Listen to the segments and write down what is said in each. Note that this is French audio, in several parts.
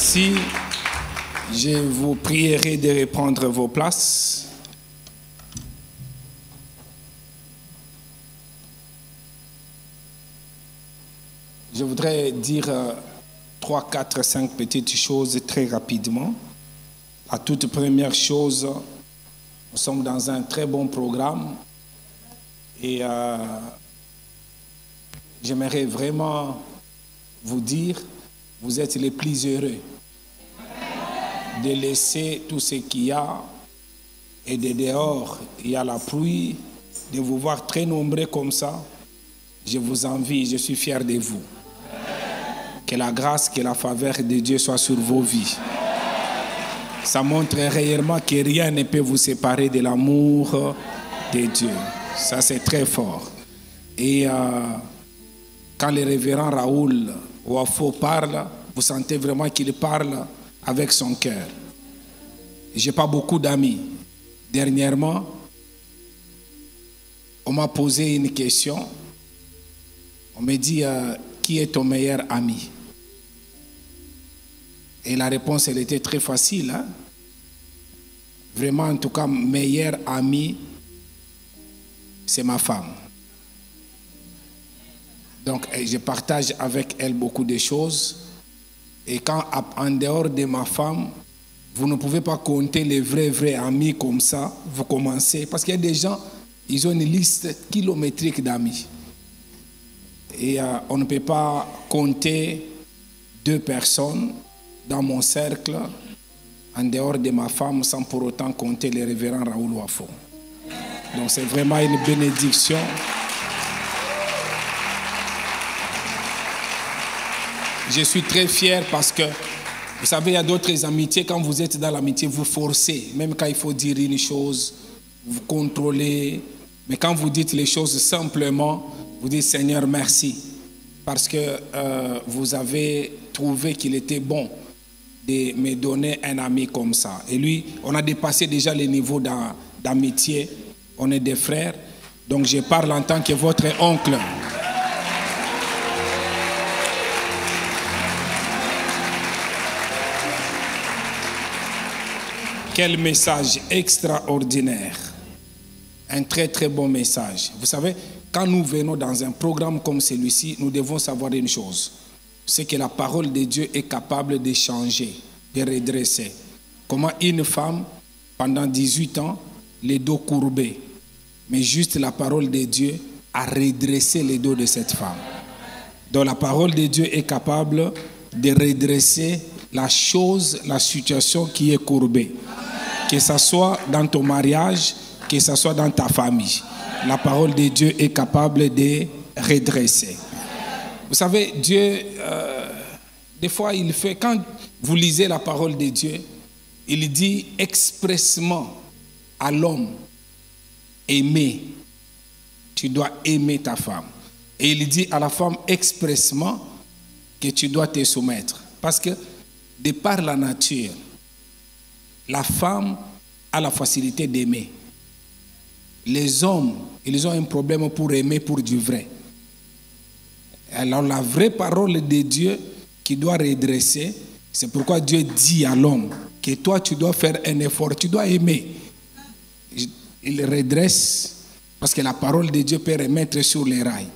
Merci. Je vous prierai de reprendre vos places. Je voudrais dire 3, 4, 5 petites choses très rapidement. La toute première chose, nous sommes dans un très bon programme et j'aimerais vraiment vous dire, vous êtes les plus heureux de laisser tout ce qu'il y a et de dehors, il y a la pluie, de vous voir très nombreux comme ça. Je vous envie, je suis fier de vous. Que la grâce, que la faveur de Dieu soit sur vos vies. Ça montre réellement que rien ne peut vous séparer de l'amour de Dieu. Ça, c'est très fort. Et quand le révérend Raoul Wafo parle, vous sentez vraiment qu'il parle avec son cœur. Je n'ai pas beaucoup d'amis. Dernièrement, on m'a posé une question. On me dit, qui est ton meilleur ami? Et la réponse, elle était très facile. Hein? Vraiment, en tout cas, meilleur ami, c'est ma femme. Donc, je partage avec elle beaucoup de choses. Et quand, en dehors de ma femme, vous ne pouvez pas compter les vrais amis comme ça, vous commencez. Parce qu'il y a des gens, ils ont une liste kilométrique d'amis. Et on ne peut pas compter 2 personnes dans mon cercle, en dehors de ma femme, sans pour autant compter le révérend Raoul Wafo. Donc c'est vraiment une bénédiction. Je suis très fier parce que, vous savez, il y a d'autres amitiés, quand vous êtes dans l'amitié, vous forcez, même quand il faut dire une chose, vous contrôlez. Mais quand vous dites les choses simplement, vous dites Seigneur, merci. Parce que vous avez trouvé qu'il était bon de me donner un ami comme ça. Et lui, on a dépassé déjà les niveaux d'amitié. On est des frères. Donc je parle en tant que votre oncle. Quel message extraordinaire. Un très très bon message. Vous savez, quand nous venons dans un programme comme celui-ci, nous devons savoir une chose. C'est que la parole de Dieu est capable de changer, de redresser. Comment une femme, pendant 18 ans, les dos courbés, mais juste la parole de Dieu a redressé les dos de cette femme. Donc la parole de Dieu est capable de redresser la chose, la situation qui est courbée. Que ce soit dans ton mariage, que ce soit dans ta famille. La parole de Dieu est capable de redresser. Vous savez, Dieu, des fois, il fait, quand vous lisez la parole de Dieu, il dit expressément à l'homme, aimer, tu dois aimer ta femme. Et il dit à la femme expressément que tu dois te soumettre. Parce que, de par la nature, la femme a la facilité d'aimer. Les hommes, ils ont un problème pour aimer pour du vrai. Alors la vraie parole de Dieu qui doit redresser, c'est pourquoi Dieu dit à l'homme que toi tu dois faire un effort, tu dois aimer. Il redresse parce que la parole de Dieu peut remettre sur les rails.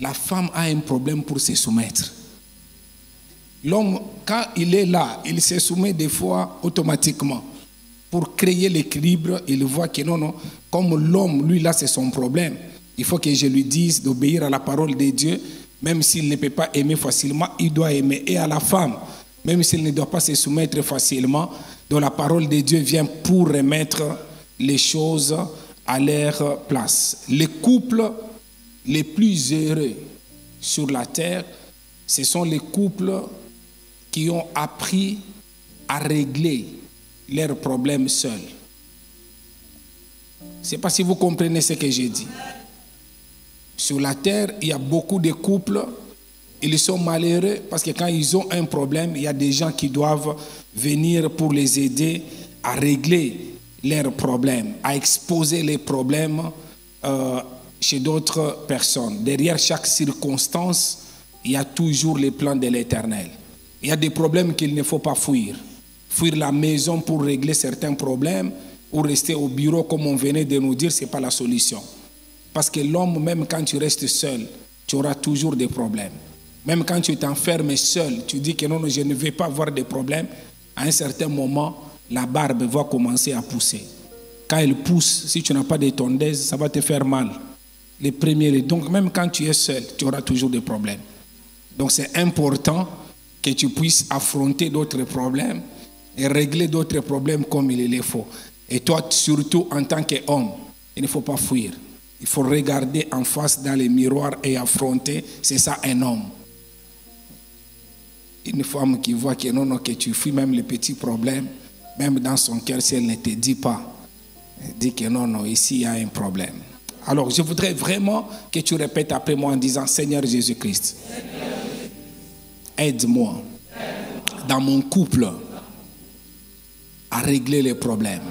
La femme a un problème pour se soumettre. L'homme, quand il est là, il se soumet des fois automatiquement. Pour créer l'équilibre, il voit que non, comme l'homme, lui là c'est son problème. Il faut que je lui dise d'obéir à la parole de Dieu, même s'il ne peut pas aimer facilement, il doit aimer. Et à la femme, même s'il ne doit pas se soumettre facilement, donc la parole de Dieu vient pour remettre les choses à leur place. Les couples les plus heureux sur la terre, ce sont les couples qui ont appris à régler leurs problèmes seuls. Je ne sais pas si vous comprenez ce que j'ai dit. Sur la terre, il y a beaucoup de couples, ils sont malheureux parce que quand ils ont un problème, il y a des gens qui doivent venir pour les aider à régler leurs problèmes, à exposer les problèmes chez d'autres personnes. Derrière chaque circonstance, il y a toujours les plans de l'Éternel. Il y a des problèmes qu'il ne faut pas fuir. Fuir la maison pour régler certains problèmes ou rester au bureau comme on venait de nous dire, ce n'est pas la solution. Parce que l'homme, même quand tu restes seul, tu auras toujours des problèmes. Même quand tu t'enfermes seul, tu dis que non, je ne vais pas avoir de problèmes. À un certain moment, la barbe va commencer à pousser. Quand elle pousse, si tu n'as pas de tondeuse, ça va te faire mal. Les premiers, donc même quand tu es seul, tu auras toujours des problèmes. Donc c'est important que tu puisses affronter d'autres problèmes et régler d'autres problèmes comme il le faut. Et toi, surtout en tant qu'homme, il ne faut pas fuir. Il faut regarder en face dans les miroirs et affronter. C'est ça un homme. Une femme qui voit que non, que tu fuis même les petits problèmes, même dans son cœur, si elle ne te dit pas, elle dit que non, ici il y a un problème. Alors je voudrais vraiment que tu répètes après moi en disant, Seigneur Jésus-Christ, aide-moi dans mon couple à régler les problèmes,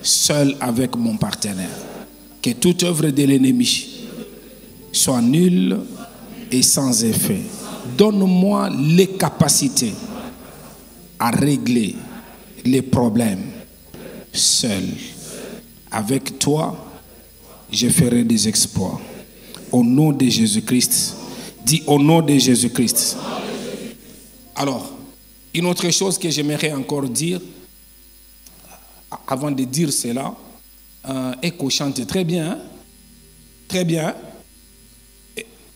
seul avec mon partenaire. Que toute œuvre de l'ennemi soit nulle et sans effet. Donne-moi les capacités à régler les problèmes seul. Avec toi, je ferai des exploits. Au nom de Jésus-Christ. Dis au nom de Jésus-Christ. Alors, une autre chose que j'aimerais encore dire, avant de dire cela, Echo chante très bien, hein? Très bien.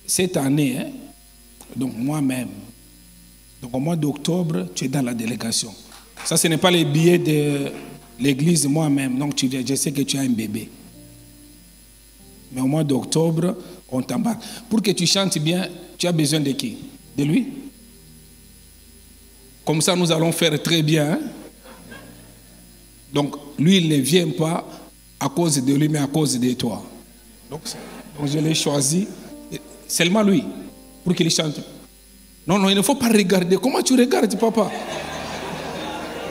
Cette année, hein? Donc moi-même, donc au mois d'octobre, tu es dans la délégation. Ça, ce n'est pas les billets de l'église moi-même. Donc je sais que tu as un bébé. Mais au mois d'octobre, on t'embarque. Pour que tu chantes bien, tu as besoin de qui? De lui? Comme ça, nous allons faire très bien. Hein? Donc, lui, il ne vient pas à cause de lui, mais à cause de toi. Donc je l'ai choisi. Seulement lui, pour qu'il chante. Non, il ne faut pas regarder. Comment tu regardes, papa?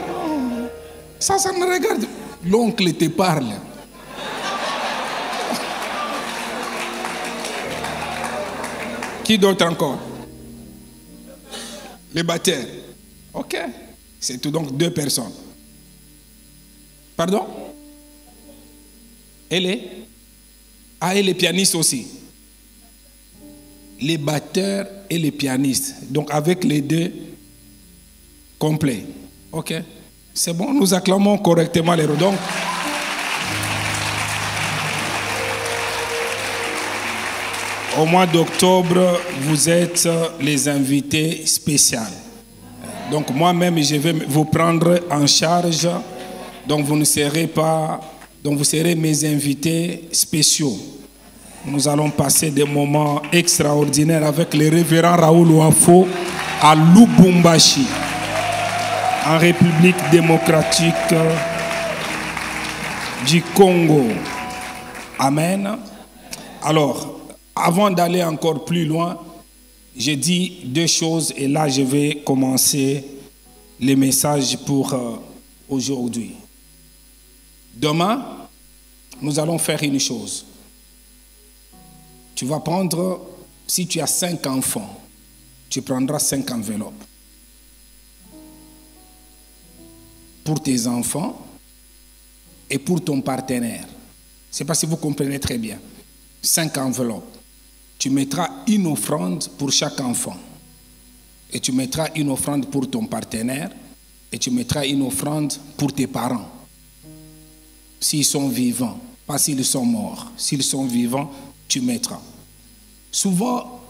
Non. Ça ne regarde. L'oncle te parle. Qui d'autre encore? Les batteurs. Ok. C'est tout, donc 2 personnes. Pardon? Elle est pianiste aussi. Les batteurs et les pianistes. Donc avec les 2 complets. Ok. C'est bon, nous acclamons correctement les rôles. Donc, au mois d'octobre, vous êtes les invités spéciaux. Donc moi-même, je vais vous prendre en charge. Donc vous ne serez pas... Donc vous serez mes invités spéciaux. Nous allons passer des moments extraordinaires avec le révérend Raoul Ouafo à Lubumbashi, en République démocratique du Congo. Amen. Alors, avant d'aller encore plus loin, j'ai dit 2 choses et là je vais commencer les messages pour aujourd'hui. Demain, nous allons faire une chose. Tu vas prendre, si tu as 5 enfants, tu prendras 5 enveloppes. Pour tes enfants et pour ton partenaire. Je ne sais pas si vous comprenez très bien. 5 enveloppes. Tu mettras une offrande pour chaque enfant. Et tu mettras une offrande pour ton partenaire. Et tu mettras une offrande pour tes parents. S'ils sont vivants, pas s'ils sont morts. S'ils sont vivants, tu mettras. Souvent,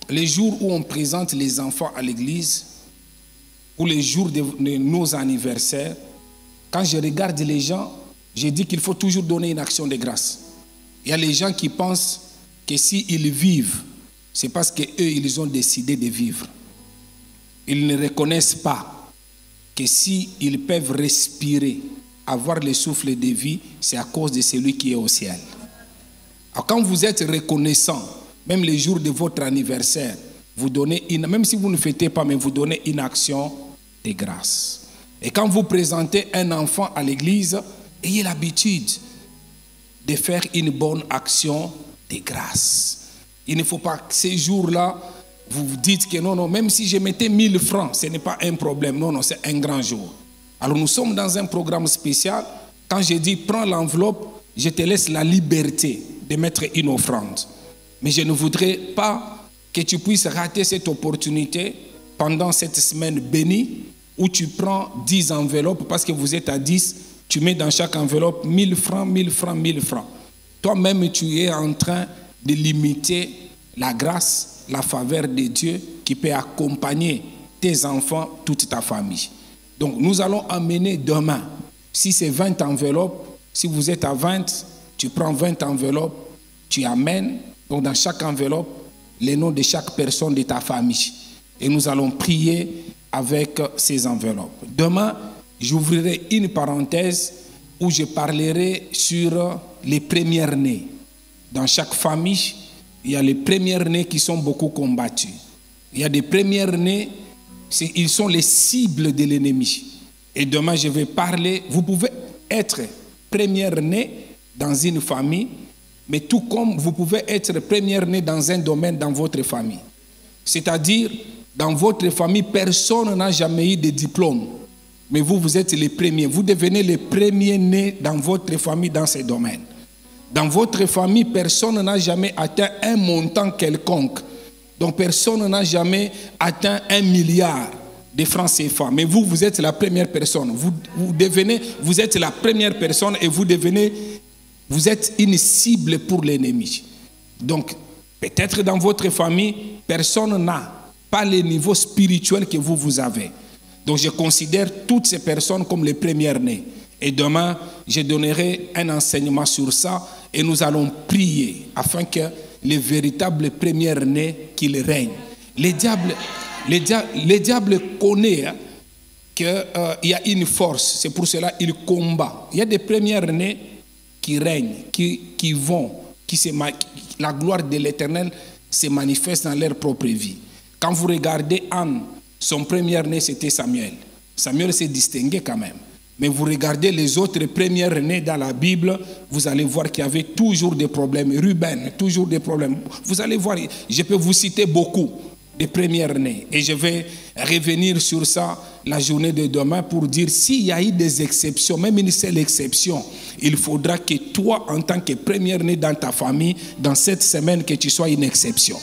les jours où on présente les enfants à l'église, ou les jours de nos anniversaires, quand je regarde les gens, je dis qu'il faut toujours donner une action de grâce. Il y a les gens qui pensent que s'ils vivent, c'est parce qu'eux, ils ont décidé de vivre. Ils ne reconnaissent pas que s'ils peuvent respirer, avoir le souffle de vie, c'est à cause de celui qui est au ciel. Alors quand vous êtes reconnaissant, même les jours de votre anniversaire, vous donnez même si vous ne fêtez pas, mais vous donnez une action de grâce. Et quand vous présentez un enfant à l'église, ayez l'habitude de faire une bonne action de grâce. Il ne faut pas que ces jours-là, vous vous dites que non, même si je mettais 1000 francs, ce n'est pas un problème. Non, c'est un grand jour. Alors nous sommes dans un programme spécial. Quand je dis prends l'enveloppe, je te laisse la liberté de mettre une offrande. Mais je ne voudrais pas que tu puisses rater cette opportunité pendant cette semaine bénie où tu prends 10 enveloppes parce que vous êtes à 10, tu mets dans chaque enveloppe 1000 francs, 1000 francs, 1000 francs. Toi-même, tu es en train de limiter la grâce, la faveur de Dieu qui peut accompagner tes enfants, toute ta famille. Donc, nous allons amener demain, si c'est 20 enveloppes, si vous êtes à 20, tu prends 20 enveloppes, tu amènes, donc dans chaque enveloppe, les noms de chaque personne de ta famille. Et nous allons prier avec ces enveloppes. Demain, j'ouvrirai une parenthèse où je parlerai sur les premiers-nés. Dans chaque famille, il y a les premiers-nés qui sont beaucoup combattus. Il y a des premiers-nés, ils sont les cibles de l'ennemi. Et demain, je vais parler, vous pouvez être première-né dans une famille, mais tout comme vous pouvez être première-né dans un domaine dans votre famille. C'est-à-dire, dans votre famille, personne n'a jamais eu de diplôme. Mais vous, vous êtes les premiers. Vous devenez les premiers nés dans votre famille dans ces domaines. Dans votre famille, personne n'a jamais atteint un montant quelconque. Donc, personne n'a jamais atteint 1 milliard de francs CFA. Mais vous, vous êtes la première personne. Vous êtes la première personne et vous êtes une cible pour l'ennemi. Donc, peut-être dans votre famille, personne n'a pas le niveau spirituel que vous avez. Donc, je considère toutes ces personnes comme les premières-nées. Et demain, je donnerai un enseignement sur ça et nous allons prier afin que les véritables premières-nées qu'ils règnent. Le diable connaît qu'il y a une force, c'est pour cela qu'il combat. Il y a des premières-nées qui règnent, qui vont, la gloire de l'Éternel se manifeste dans leur propre vie. Quand vous regardez Anne, son premier-né c'était Samuel. Samuel s'est distingué quand même. Mais vous regardez les autres premiers-nés dans la Bible, vous allez voir qu'il y avait toujours des problèmes. Ruben, toujours des problèmes. Vous allez voir, je peux vous citer beaucoup de premiers-nés. Et je vais revenir sur ça la journée de demain pour dire s'il y a eu des exceptions, même une seule exception, il faudra que toi, en tant que premier-né dans ta famille, dans cette semaine, que tu sois une exception.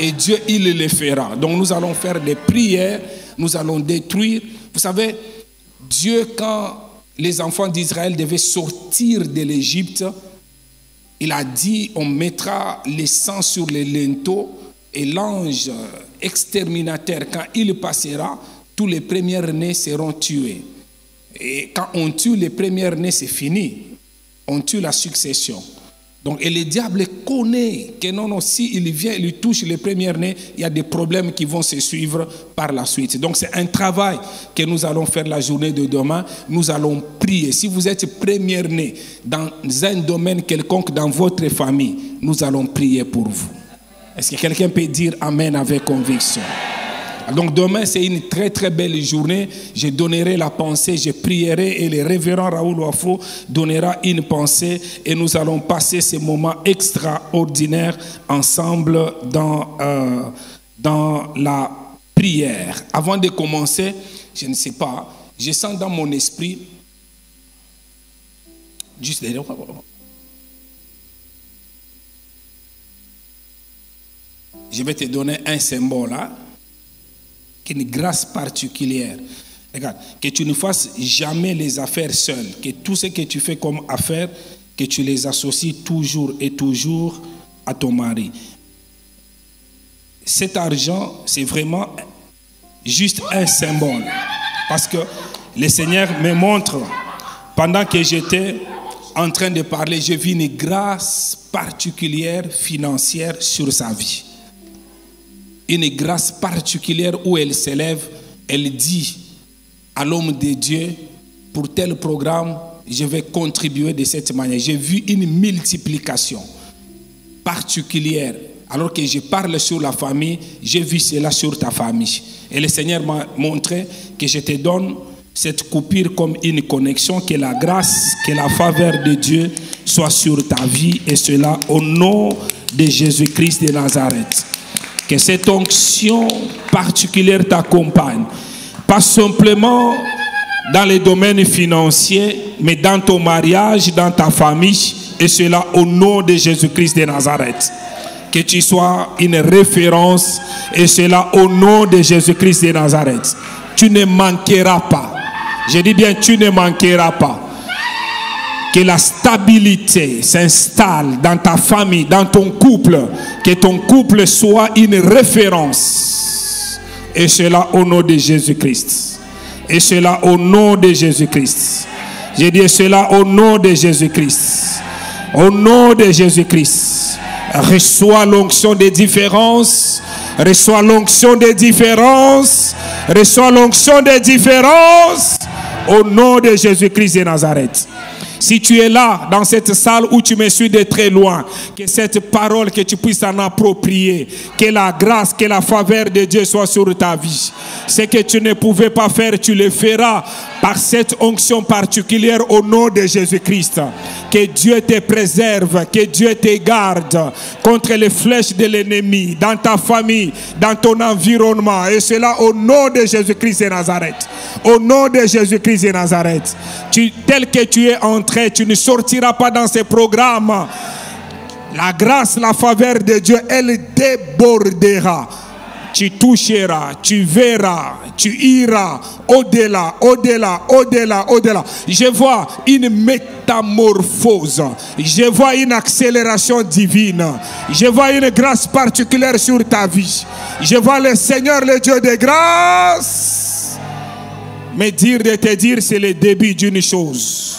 Et Dieu, il le fera. Donc nous allons faire des prières, nous allons détruire. Vous savez, Dieu, quand les enfants d'Israël devaient sortir de l'Égypte, il a dit, on mettra le sang sur les linteaux et l'ange exterminateur, quand il passera, tous les premiers-nés seront tués. Et quand on tue les premiers-nés, c'est fini. On tue la succession. Donc, et le diable connaît que non, si il vient, il touche les premiers-nés, il y a des problèmes qui vont se suivre par la suite. Donc, c'est un travail que nous allons faire la journée de demain. Nous allons prier. Si vous êtes premier-né dans un domaine quelconque dans votre famille, nous allons prier pour vous. Est-ce que quelqu'un peut dire Amen avec conviction? Donc demain, c'est une très très belle journée. Je donnerai la pensée, je prierai et le révérend Raoul Wafo donnera une pensée et nous allons passer ces moments extraordinaires ensemble dans la prière. Avant de commencer, je ne sais pas, je sens dans mon esprit, juste derrière, je vais te donner un symbole là. Une grâce particulière. Regarde, que tu ne fasses jamais les affaires seul, que tout ce que tu fais comme affaires, que tu les associes toujours et toujours à ton mari. Cet argent, c'est vraiment juste un symbole. Parce que le Seigneur me montre, pendant que j'étais en train de parler, j'ai vu une grâce particulière financière sur sa vie. Une grâce particulière où elle s'élève, elle dit à l'homme de Dieu, pour tel programme, je vais contribuer de cette manière. J'ai vu une multiplication particulière. Alors que je parle sur la famille, j'ai vu cela sur ta famille. Et le Seigneur m'a montré que je te donne cette coupure comme une connexion, que la grâce, que la faveur de Dieu soit sur ta vie, et cela au nom de Jésus-Christ de Nazareth. Que cette onction particulière t'accompagne. Pas simplement dans les domaines financiers, mais dans ton mariage, dans ta famille, et cela au nom de Jésus-Christ de Nazareth. Que tu sois une référence, et cela au nom de Jésus-Christ de Nazareth. Tu ne manqueras pas. Je dis bien, tu ne manqueras pas. Que la stabilité s'installe dans ta famille, dans ton couple. Que ton couple soit une référence. Et cela au nom de Jésus-Christ. Et cela au nom de Jésus-Christ. Je dis cela au nom de Jésus-Christ. Au nom de Jésus-Christ. Reçois l'onction des différences. Reçois l'onction des différences. Reçois l'onction des différences. Au nom de Jésus-Christ de Nazareth. Si tu es là, dans cette salle où tu me suis de très loin, que cette parole, que tu puisses en approprier, que la grâce, que la faveur de Dieu soit sur ta vie. Ce que tu ne pouvais pas faire, tu le feras par cette onction particulière au nom de Jésus-Christ. Que Dieu te préserve, que Dieu te garde contre les flèches de l'ennemi, dans ta famille, dans ton environnement. Et cela au nom de Jésus-Christ de Nazareth. Au nom de Jésus-Christ de Nazareth. Tel que tu es entré, tu ne sortiras pas dans ces programmes. La grâce, la faveur de Dieu, elle débordera. Tu toucheras, tu verras, tu iras au-delà, au-delà, au-delà, au-delà. Je vois une métamorphose. Je vois une accélération divine. Je vois une grâce particulière sur ta vie. Je vois le Seigneur, le Dieu de grâce. Mais de te dire, c'est le début d'une chose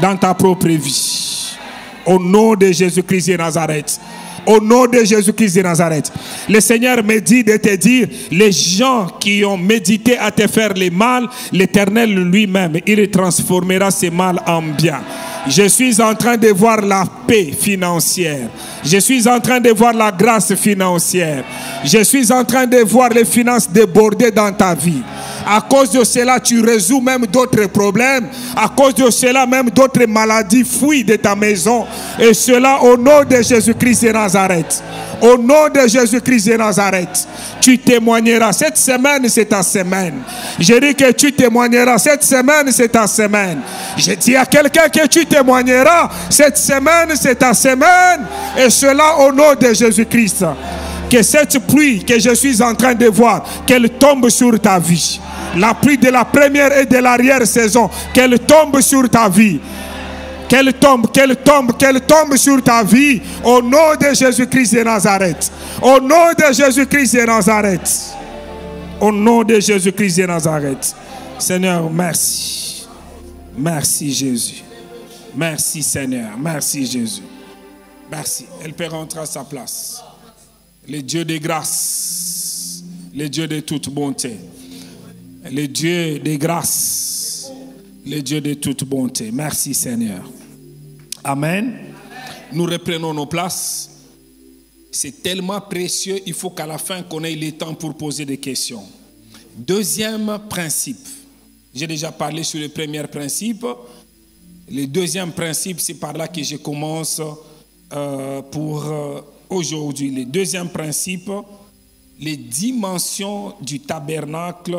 dans ta propre vie. Au nom de Jésus-Christ de Nazareth. Au nom de Jésus-Christ de Nazareth. Le Seigneur me dit de te dire, les gens qui ont médité à te faire le mal, l'Éternel lui-même, il transformera ce mal en bien. Je suis en train de voir la paix financière. Je suis en train de voir la grâce financière. Je suis en train de voir les finances déborder dans ta vie. À cause de cela, tu résous même d'autres problèmes. À cause de cela, même d'autres maladies fuient de ta maison. Et cela au nom de Jésus-Christ de Nazareth. Au nom de Jésus-Christ de Nazareth. Tu témoigneras. Cette semaine, c'est ta semaine. Je dis que tu témoigneras. Cette semaine, c'est ta semaine. Je dis à quelqu'un que tu témoigneras. Cette semaine, c'est ta semaine. Et cela au nom de Jésus-Christ. Que cette pluie que je suis en train de voir, qu'elle tombe sur ta vie. La pluie de la première et de l'arrière-saison, qu'elle tombe sur ta vie. Qu'elle tombe, qu'elle tombe, qu'elle tombe sur ta vie. Au nom de Jésus-Christ de Nazareth. Au nom de Jésus-Christ de Nazareth. Au nom de Jésus-Christ de Nazareth. Seigneur, merci. Merci Jésus. Merci Seigneur. Merci Jésus. Merci. Elle peut rentrer à sa place. Le Dieu de grâce, le Dieu de toute bonté, le Dieu de grâce, le Dieu de toute bonté. Merci Seigneur. Amen. Nous reprenons nos places. C'est tellement précieux, il faut qu'à la fin qu'on ait le temps pour poser des questions. Deuxième principe. J'ai déjà parlé sur le premier principe. Le deuxième principe, c'est par là que je commence pour aujourd'hui. Le deuxième principe, les dimensions du tabernacle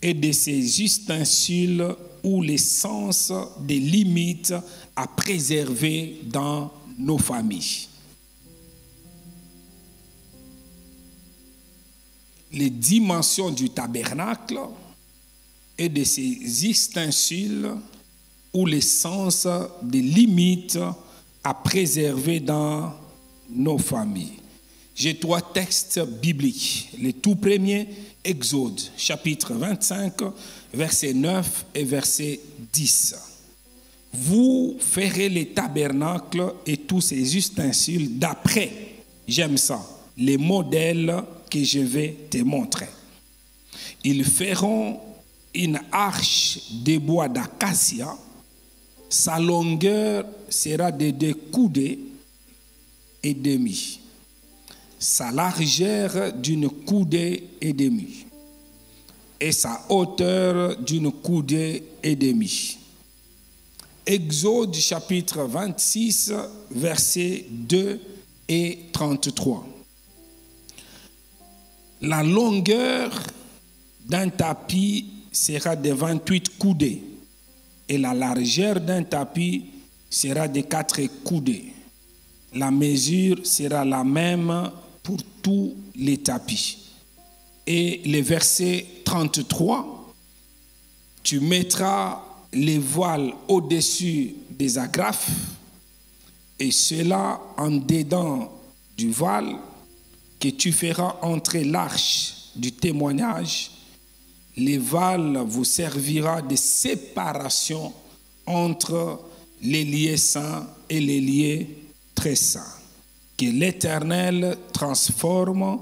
et de ses ustensiles ou les sens des limites à préserver dans nos familles. Les dimensions du tabernacle et de ses ustensiles ou les sens des limites à préserver dans nos familles. J'ai 3 textes bibliques. Le tout premier, Exode, chapitre 25, verset 9 et verset 10. Vous ferez les tabernacles et tous ces ustensiles d'après, j'aime ça, les modèles que je vais te montrer. Ils feront une arche de bois d'acacia. Sa longueur sera de 2 coudées et demi. Sa largeur d'une coudée et demie. Et sa hauteur d'une coudée et demie. Exode chapitre 26, versets 2 et 33. La longueur d'un tapis sera de 28 coudées et la largeur d'un tapis sera de 4 coudées. La mesure sera la même pour tous les tapis. Et le verset 33, tu mettras les voiles au-dessus des agrafes et cela en dedans du voile que tu feras entrer l'arche du témoignage. Le voile vous servira de séparation entre les lieux saints et les lieux très saints. Que l'Éternel transforme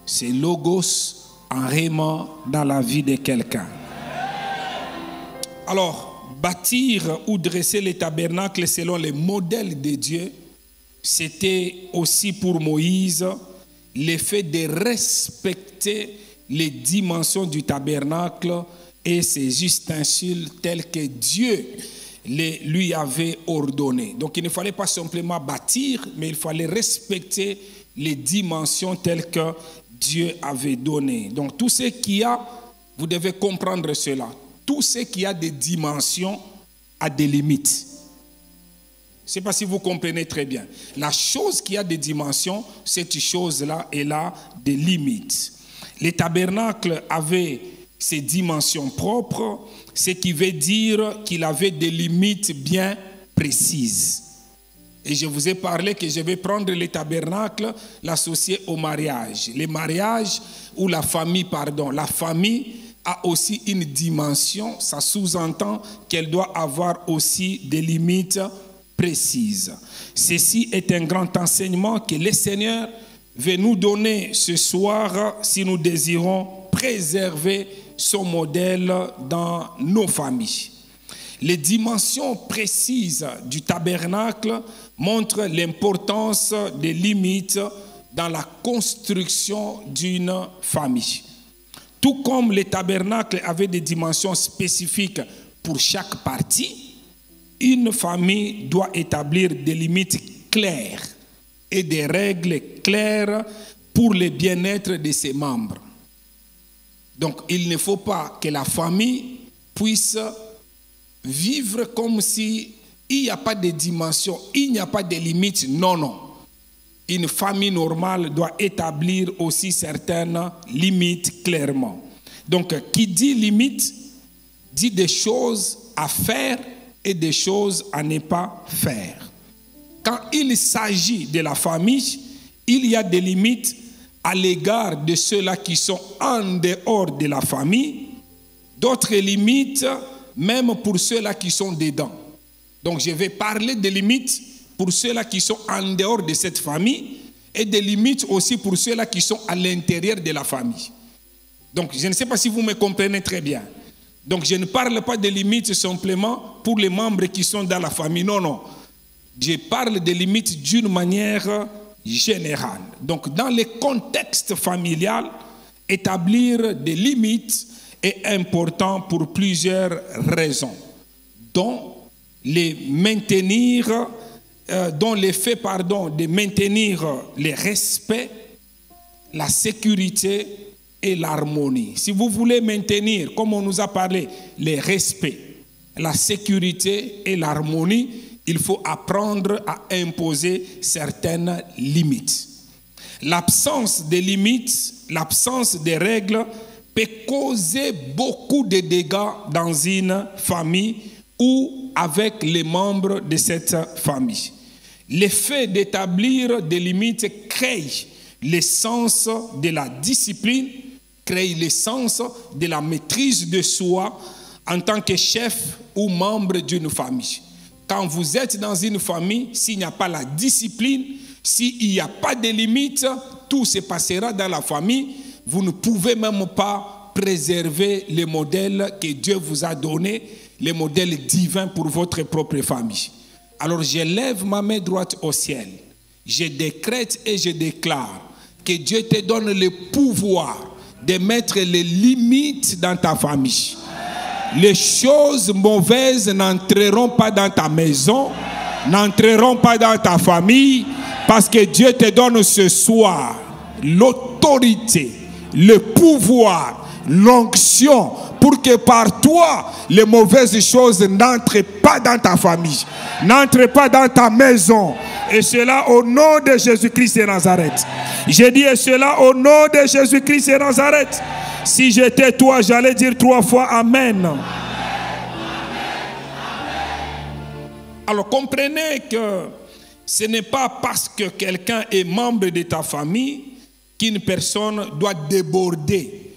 ces logos en réma dans la vie de quelqu'un. Alors, bâtir ou dresser les tabernacles selon les modèles de Dieu, c'était aussi pour Moïse le fait de respecter les dimensions du tabernacle et ses ustensiles tels que Dieu lui avait ordonné. Donc il ne fallait pas simplement bâtir, mais il fallait respecter les dimensions telles que Dieu avait données. Donc tout ce qui a, vous devez comprendre cela, tout ce qui a des dimensions a des limites. Je ne sais pas si vous comprenez très bien. La chose qui a des dimensions, cette chose-là, elle a des limites. Les tabernacles avaient ses dimensions propres, ce qui veut dire qu'il avait des limites bien précises. Et je vous ai parlé que je vais prendre les tabernacles, l'associer au mariage. Les mariages ou la famille, pardon. La famille a aussi une dimension, ça sous-entend qu'elle doit avoir aussi des limites précises. Ceci est un grand enseignement que le Seigneur veut nous donner ce soir si nous désirons préserver son modèle dans nos familles. Les dimensions précises du tabernacle montrent l'importance des limites dans la construction d'une famille. Tout comme les tabernacles avaient des dimensions spécifiques pour chaque partie, une famille doit établir des limites claires et des règles claires pour le bien-être de ses membres. Donc, il ne faut pas que la famille puisse vivre comme si il n'y a pas de dimension, il n'y a pas de limites. Non, non. Une famille normale doit établir aussi certaines limites clairement. Donc, qui dit limite, dit des choses à faire et des choses à ne pas faire. Quand il s'agit de la famille, il y a des limites à l'égard de ceux-là qui sont en dehors de la famille, d'autres limites même pour ceux-là qui sont dedans. Donc je vais parler des limites pour ceux-là qui sont en dehors de cette famille et des limites aussi pour ceux-là qui sont à l'intérieur de la famille. Donc je ne sais pas si vous me comprenez très bien. Donc je ne parle pas de limites simplement pour les membres qui sont dans la famille. Non, non. Je parle des limites d'une manière générale. Donc dans le contexte familial, établir des limites est important pour plusieurs raisons, dont le fait de maintenir le respect, la sécurité et l'harmonie. Si vous voulez maintenir, comme on nous a parlé, le respect, la sécurité et l'harmonie, il faut apprendre à imposer certaines limites. L'absence de limites, l'absence de règles peut causer beaucoup de dégâts dans une famille ou avec les membres de cette famille. Le fait d'établir des limites crée le sens de la discipline, crée le sens de la maîtrise de soi en tant que chef ou membre d'une famille. Quand vous êtes dans une famille, s'il n'y a pas la discipline, s'il n'y a pas de limites, tout se passera dans la famille. Vous ne pouvez même pas préserver les modèles que Dieu vous a donnés, les modèles divins pour votre propre famille. Alors je lève ma main droite au ciel. Je décrète et je déclare que Dieu te donne le pouvoir de mettre les limites dans ta famille. Les choses mauvaises n'entreront pas dans ta maison, n'entreront pas dans ta famille, parce que Dieu te donne ce soir l'autorité, le pouvoir, l'onction, pour que par toi, les mauvaises choses n'entrent pas dans ta famille, n'entrent pas dans ta maison. Et cela au nom de Jésus-Christ de Nazareth. J'ai dit et cela au nom de Jésus-Christ de Nazareth. Si j'étais toi, j'allais dire 3 fois Amen. Alors comprenez que ce n'est pas parce que quelqu'un est membre de ta famille qu'une personne doit déborder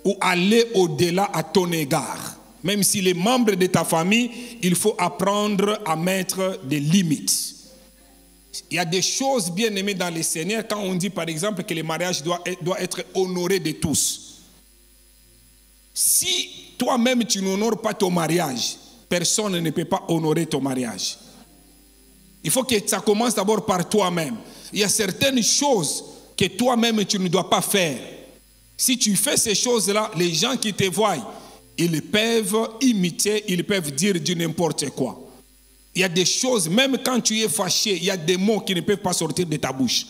ou aller au-delà à ton égard. Même s'il est membre de ta famille, il faut apprendre à mettre des limites. Il y a des choses bien aimées dans le Seigneur quand on dit par exemple que le mariage doit être honoré de tous. Si toi-même tu n'honores pas ton mariage, personne ne peut pas honorer ton mariage. Il faut que ça commence d'abord par toi-même. Il y a certaines choses que toi-même tu ne dois pas faire. Si tu fais ces choses-là, les gens qui te voient, ils peuvent imiter, ils peuvent dire du n'importe quoi. Il y a des choses, même quand tu es fâché, il y a des mots qui ne peuvent pas sortir de ta bouche.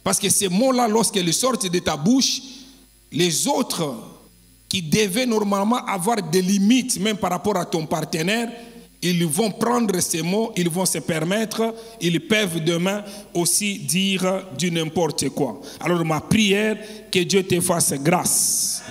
Parce que ces mots-là, lorsqu'ils sortent de ta bouche, les autres qui devaient normalement avoir des limites, même par rapport à ton partenaire, ils vont prendre ces mots, ils vont se permettre, ils peuvent demain aussi dire du n'importe quoi. Alors ma prière, que Dieu te fasse grâce,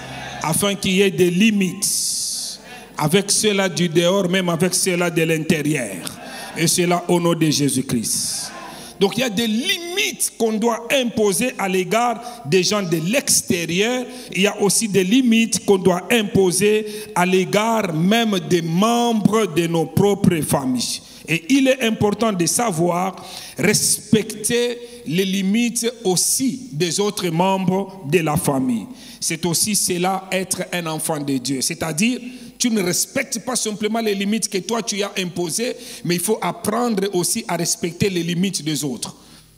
afin qu'il y ait des limites, avec cela du dehors, même avec cela de l'intérieur. Et cela au nom de Jésus-Christ. Donc il y a des limites qu'on doit imposer à l'égard des gens de l'extérieur. Il y a aussi des limites qu'on doit imposer à l'égard même des membres de nos propres familles. Et il est important de savoir respecter les limites aussi des autres membres de la famille. C'est aussi cela, être un enfant de Dieu. C'est-à-dire, tu ne respectes pas simplement les limites que toi tu as imposées, mais il faut apprendre aussi à respecter les limites des autres.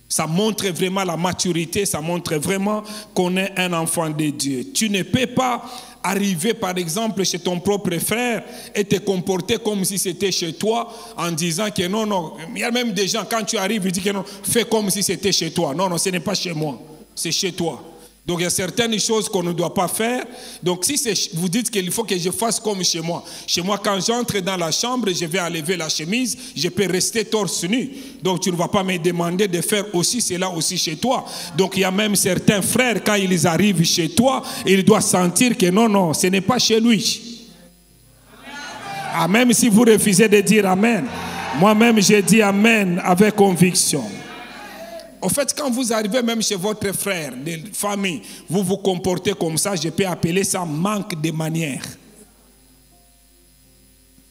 Ça montre vraiment la maturité, ça montre vraiment qu'on est un enfant de Dieu. Tu ne peux pas arriver par exemple chez ton propre frère et te comporter comme si c'était chez toi en disant que non, non. Il y a même des gens, quand tu arrives, ils disent que non, fais comme si c'était chez toi. Non, non, ce n'est pas chez moi, c'est chez toi. Donc il y a certaines choses qu'on ne doit pas faire. Donc si vous dites qu'il faut que je fasse comme chez moi. Chez moi, quand j'entre dans la chambre, je vais enlever la chemise, je peux rester torse nu. Donc tu ne vas pas me demander de faire aussi cela aussi chez toi. Donc il y a même certains frères, quand ils arrivent chez toi, ils doivent sentir que non, non, ce n'est pas chez lui. Ah, même si vous refusez de dire Amen. Moi-même, j'ai dit Amen avec conviction. En fait, quand vous arrivez même chez votre frère de famille, vous vous comportez comme ça, je peux appeler ça manque de manière.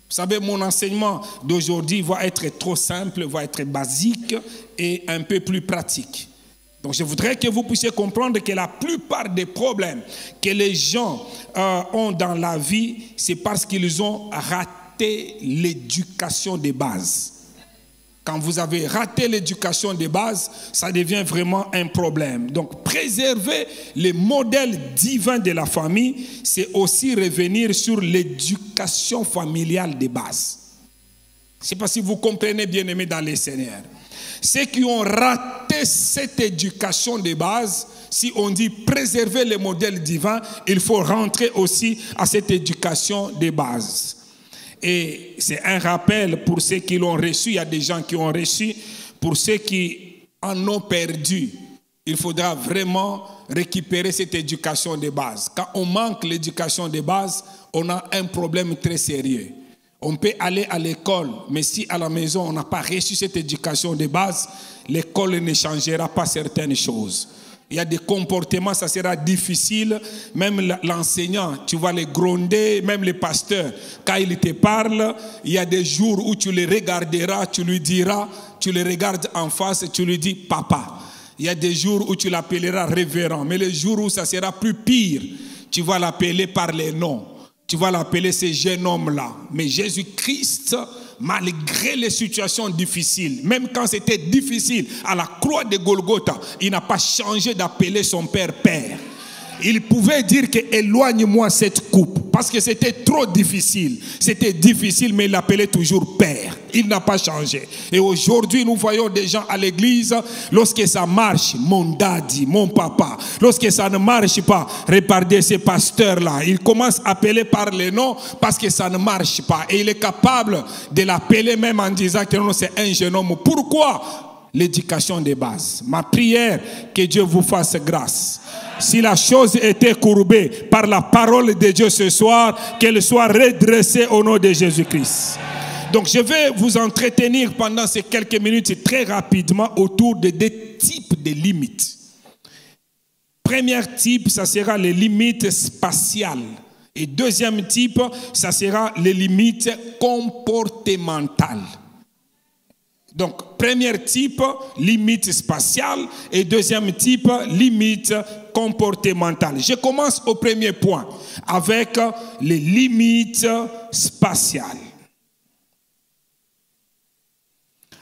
Vous savez, mon enseignement d'aujourd'hui va être trop simple, va être basique et un peu plus pratique. Donc je voudrais que vous puissiez comprendre que la plupart des problèmes que les gens ont dans la vie, c'est parce qu'ils ont raté l'éducation de base. Quand vous avez raté l'éducation de base, ça devient vraiment un problème. Donc, préserver les modèles divins de la famille, c'est aussi revenir sur l'éducation familiale de base. Je ne sais pas si vous comprenez, bien aimés dans les Seigneurs. Ceux qui ont raté cette éducation de base, si on dit préserver les modèles divins, il faut rentrer aussi à cette éducation de base. Et c'est un rappel pour ceux qui l'ont reçu. Il y a des gens qui ont reçu. Pour ceux qui en ont perdu, il faudra vraiment récupérer cette éducation de base. Quand on manque l'éducation de base, on a un problème très sérieux. On peut aller à l'école, mais si à la maison on n'a pas reçu cette éducation de base, l'école ne changera pas certaines choses. Il y a des comportements, ça sera difficile. Même l'enseignant, tu vas les gronder, même les pasteurs. Quand il te parle, il y a des jours où tu les regarderas, tu lui diras, tu les regardes en face, tu lui dis papa. Il y a des jours où tu l'appelleras révérend. Mais les jours où ça sera plus pire, tu vas l'appeler par les noms. Tu vas l'appeler ce jeune homme-là. Mais Jésus-Christ, malgré les situations difficiles, même quand c'était difficile à la croix de Golgotha, il n'a pas changé d'appeler son Père Père. Il pouvait dire que éloigne-moi cette coupe. parce que c'était trop difficile. C'était difficile, mais il l'appelait toujours Père. Il n'a pas changé. Et aujourd'hui, nous voyons des gens à l'église, lorsque ça marche, mon daddy, mon papa. Lorsque ça ne marche pas, regardez ces pasteurs-là. Ils commencent à appeler par les noms parce que ça ne marche pas. Et il est capable de l'appeler même en disant que non, c'est un jeune homme. Pourquoi? L'éducation des bases. Ma prière, que Dieu vous fasse grâce. Si la chose était courbée par la parole de Dieu ce soir, qu'elle soit redressée au nom de Jésus-Christ. Donc je vais vous entretenir pendant ces quelques minutes très rapidement autour de deux types de limites. Premier type, ça sera les limites spatiales. Et deuxième type, ça sera les limites comportementales. Donc, premier type, limite spatiale, et deuxième type, limite comportementale. Je commence au premier point, avec les limites spatiales.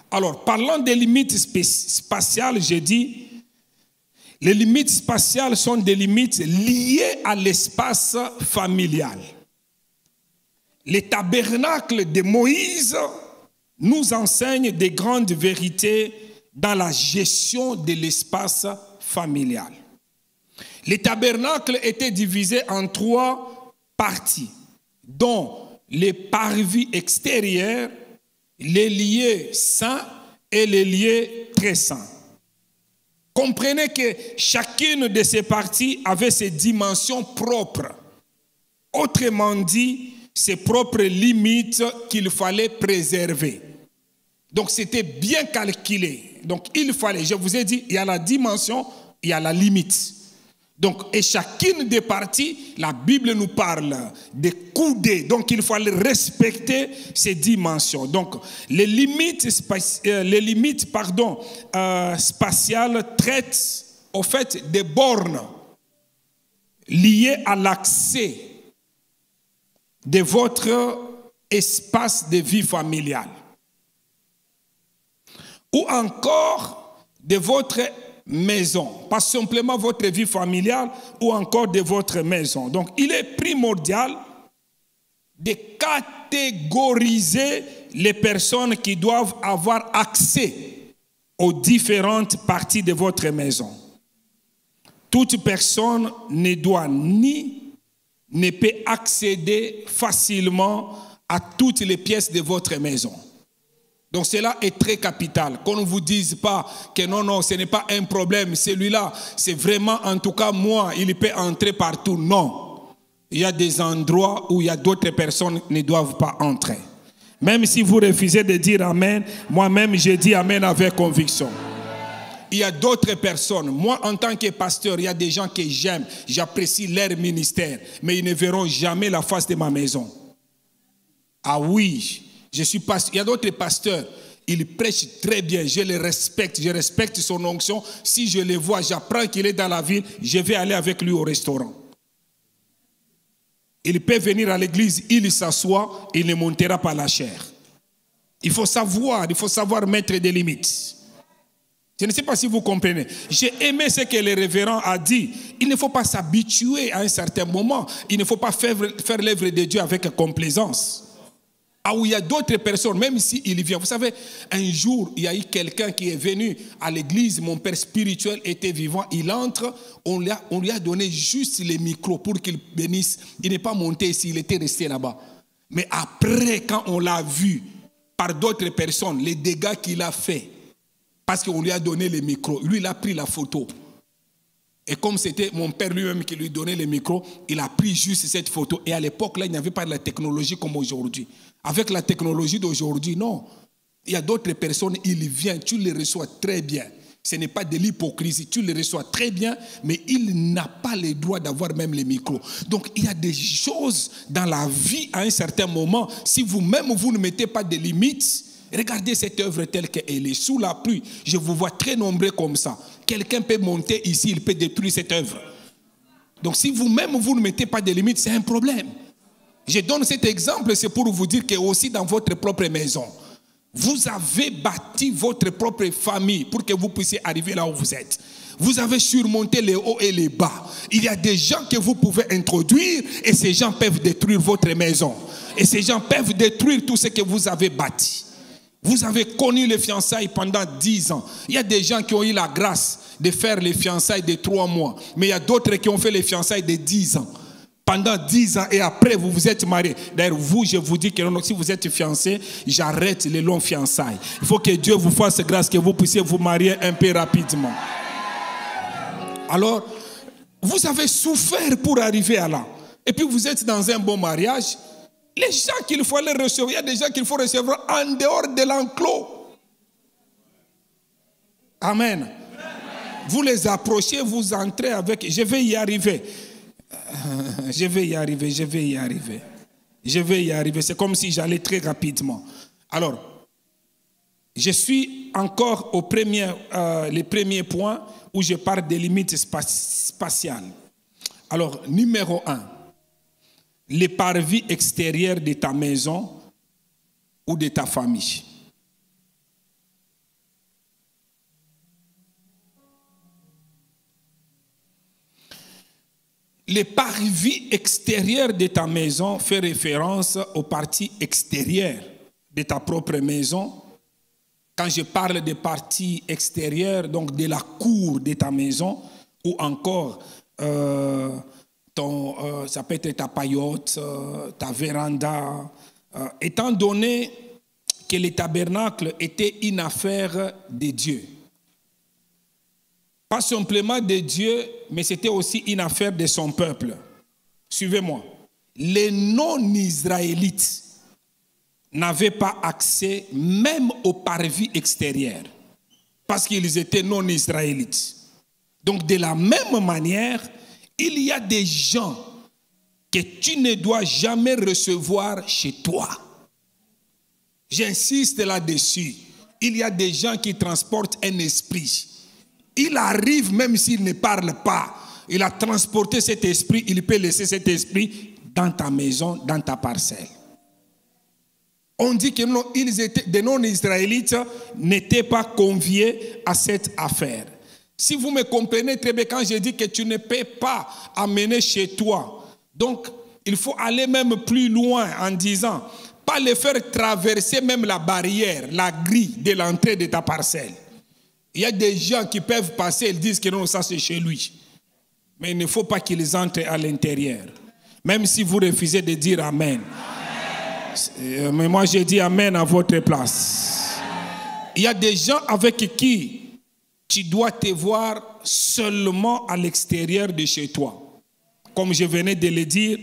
Alors, parlant des limites spatiales, j'ai dit, les limites spatiales sont des limites liées à l'espace familial. Les tabernacles de Moïse nous enseigne des grandes vérités dans la gestion de l'espace familial. Les tabernacles étaient divisés en 3 parties, dont les parvis extérieurs, les lieux saints et les lieux très saints. Comprenez que chacune de ces parties avait ses dimensions propres. Autrement dit, ses propres limites qu'il fallait préserver. Donc c'était bien calculé. Donc il fallait, je vous ai dit, il y a la dimension, il y a la limite. Donc, et chacune des parties, la Bible nous parle des coudées. Donc il fallait respecter ces dimensions. Donc les limites spatiales traitent au fait des bornes liées à l'accès de votre espace de vie familiale. Ou encore de votre maison. Pas simplement votre vie familiale ou encore de votre maison. Donc il est primordial de catégoriser les personnes qui doivent avoir accès aux différentes parties de votre maison. Toute personne ne doit ne peut accéder facilement à toutes les pièces de votre maison. Donc cela est très capital. Qu'on ne vous dise pas que non, ce n'est pas un problème. Celui-là, c'est vraiment, en tout cas moi, il peut entrer partout. Non. Il y a des endroits où il y a d'autres personnes qui ne doivent pas entrer. Même si vous refusez de dire Amen, moi-même je dis Amen avec conviction. Il y a d'autres personnes. Moi, en tant que pasteur, il y a des gens que j'aime. J'apprécie leur ministère. Mais ils ne verront jamais la face de ma maison. Ah oui, je suis pasteur. Il y a d'autres pasteurs. Ils prêchent très bien. Je les respecte. Je respecte son onction. Si je le vois, j'apprends qu'il est dans la ville. Je vais aller avec lui au restaurant. Il peut venir à l'église. Il s'assoit. Il ne montera pas la chair. Il faut savoir mettre des limites. Je ne sais pas si vous comprenez. J'ai aimé ce que le révérend a dit. Il ne faut pas s'habituer à un certain moment. Il ne faut pas faire l'œuvre de Dieu avec complaisance. Ah oui, il y a d'autres personnes, même s'il vient. Vous savez, un jour, il y a eu quelqu'un qui est venu à l'église. Mon père spirituel était vivant. Il entre, on lui a donné juste les micros pour qu'il bénisse. Il n'est pas monté ici, il était resté là-bas. Mais après, quand on l'a vu par d'autres personnes, les dégâts qu'il a fait, parce qu'on lui a donné les micros. Lui, il a pris la photo. Et comme c'était mon père lui-même qui lui donnait les micros, il a pris juste cette photo. Et à l'époque, là, il n'y avait pas de la technologie comme aujourd'hui. Avec la technologie d'aujourd'hui, non. Il y a d'autres personnes, il vient, tu les reçois très bien. Ce n'est pas de l'hypocrisie, tu les reçois très bien, mais il n'a pas le droit d'avoir même les micros. Donc, il y a des choses dans la vie à un certain moment. Si vous-même, vous ne mettez pas de limites, regardez cette œuvre telle qu'elle est. Sous la pluie, je vous vois très nombreux comme ça. Quelqu'un peut monter ici, il peut détruire cette œuvre. Donc si vous-même, vous ne mettez pas de limites, c'est un problème. Je donne cet exemple, c'est pour vous dire que aussi dans votre propre maison, vous avez bâti votre propre famille pour que vous puissiez arriver là où vous êtes. Vous avez surmonté les hauts et les bas. Il y a des gens que vous pouvez introduire et ces gens peuvent détruire votre maison. Et ces gens peuvent détruire tout ce que vous avez bâti. Vous avez connu les fiançailles pendant 10 ans. Il y a des gens qui ont eu la grâce de faire les fiançailles de 3 mois. Mais il y a d'autres qui ont fait les fiançailles de 10 ans. Pendant 10 ans et après vous vous êtes mariés. D'ailleurs vous, je vous dis que si vous êtes fiancés, j'arrête les longs fiançailles. Il faut que Dieu vous fasse grâce que vous puissiez vous marier un peu rapidement. Alors, vous avez souffert pour arriver à là. Et puis vous êtes dans un bon mariage. Les gens qu'il faut aller recevoir, il y a des gens qu'il faut recevoir en dehors de l'enclos. Amen. Vous les approchez, vous entrez avec, je vais y arriver. Je vais y arriver, je vais y arriver. Je vais y arriver. C'est comme si j'allais très rapidement. Alors, je suis encore au les premiers points où je parle des limites spatiales. Alors, numéro 1, les parvis extérieurs de ta maison ou de ta famille. Les parvis extérieurs de ta maison fait référence aux parties extérieures de ta propre maison. Quand je parle des parties extérieures, donc de la cour de ta maison, ou encore, ça peut être ta paillote, ta véranda, étant donné que le tabernacle était une affaire de Dieu. Pas simplement de Dieu, mais c'était aussi une affaire de son peuple. Suivez-moi. Les non-israélites n'avaient pas accès même aux parvis extérieurs, parce qu'ils étaient non-israélites. Donc de la même manière, il y a des gens que tu ne dois jamais recevoir chez toi. J'insiste là-dessus. Il y a des gens qui transportent un esprit. Il arrive même s'il ne parle pas. Il a transporté cet esprit, il peut laisser cet esprit dans ta maison, dans ta parcelle. On dit que non, des non-israélites n'étaient pas conviés à cette affaire. Si vous me comprenez très bien, quand je dis que tu ne peux pas amener chez toi, donc il faut aller même plus loin en disant, pas les faire traverser même la barrière, la grille de l'entrée de ta parcelle. Il y a des gens qui peuvent passer, ils disent que non, ça c'est chez lui. Mais il ne faut pas qu'ils entrent à l'intérieur. Même si vous refusez de dire Amen. Mais moi j'ai dit Amen à votre place. Il y a des gens avec qui tu dois te voir seulement à l'extérieur de chez toi. Comme je venais de le dire,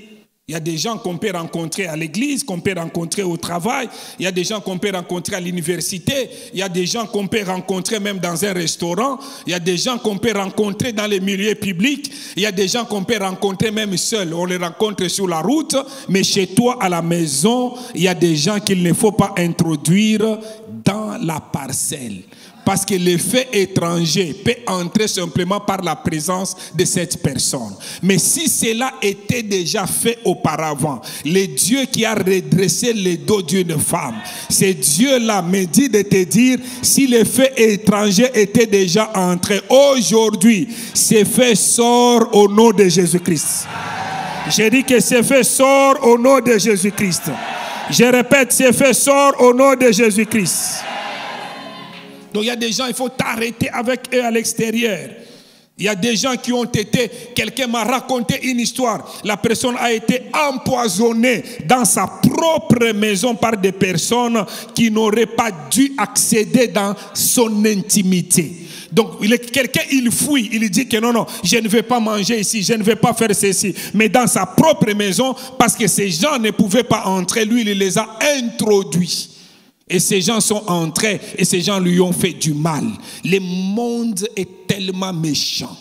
il y a des gens qu'on peut rencontrer à l'église, qu'on peut rencontrer au travail. Il y a des gens qu'on peut rencontrer à l'université. Il y a des gens qu'on peut rencontrer même dans un restaurant. Il y a des gens qu'on peut rencontrer dans les milieux publics. Il y a des gens qu'on peut rencontrer même seuls. On les rencontre sur la route. Mais chez toi, à la maison, il y a des gens qu'il ne faut pas introduire dans la parcelle. Parce que l'effet étranger peut entrer simplement par la présence de cette personne. Mais si cela était déjà fait auparavant, le Dieu qui a redressé le dos d'une femme, ce Dieu-là me dit de te dire, si l'effet étranger était déjà entré, aujourd'hui, ce fait sort au nom de Jésus-Christ. J'ai dit que ce fait sort au nom de Jésus-Christ. Je répète, ce fait sort au nom de Jésus-Christ. Donc il y a des gens, il faut t'arrêter avec eux à l'extérieur. Il y a des gens qui ont été, quelqu'un m'a raconté une histoire. La personne a été empoisonnée dans sa propre maison par des personnes qui n'auraient pas dû accéder dans son intimité. Donc quelqu'un il fuit, il dit que non, je ne vais pas manger ici, je ne vais pas faire ceci. Mais dans sa propre maison, parce que ces gens ne pouvaient pas entrer, lui il les a introduits. Et ces gens sont entrés et ces gens lui ont fait du mal. Le monde est tellement méchant.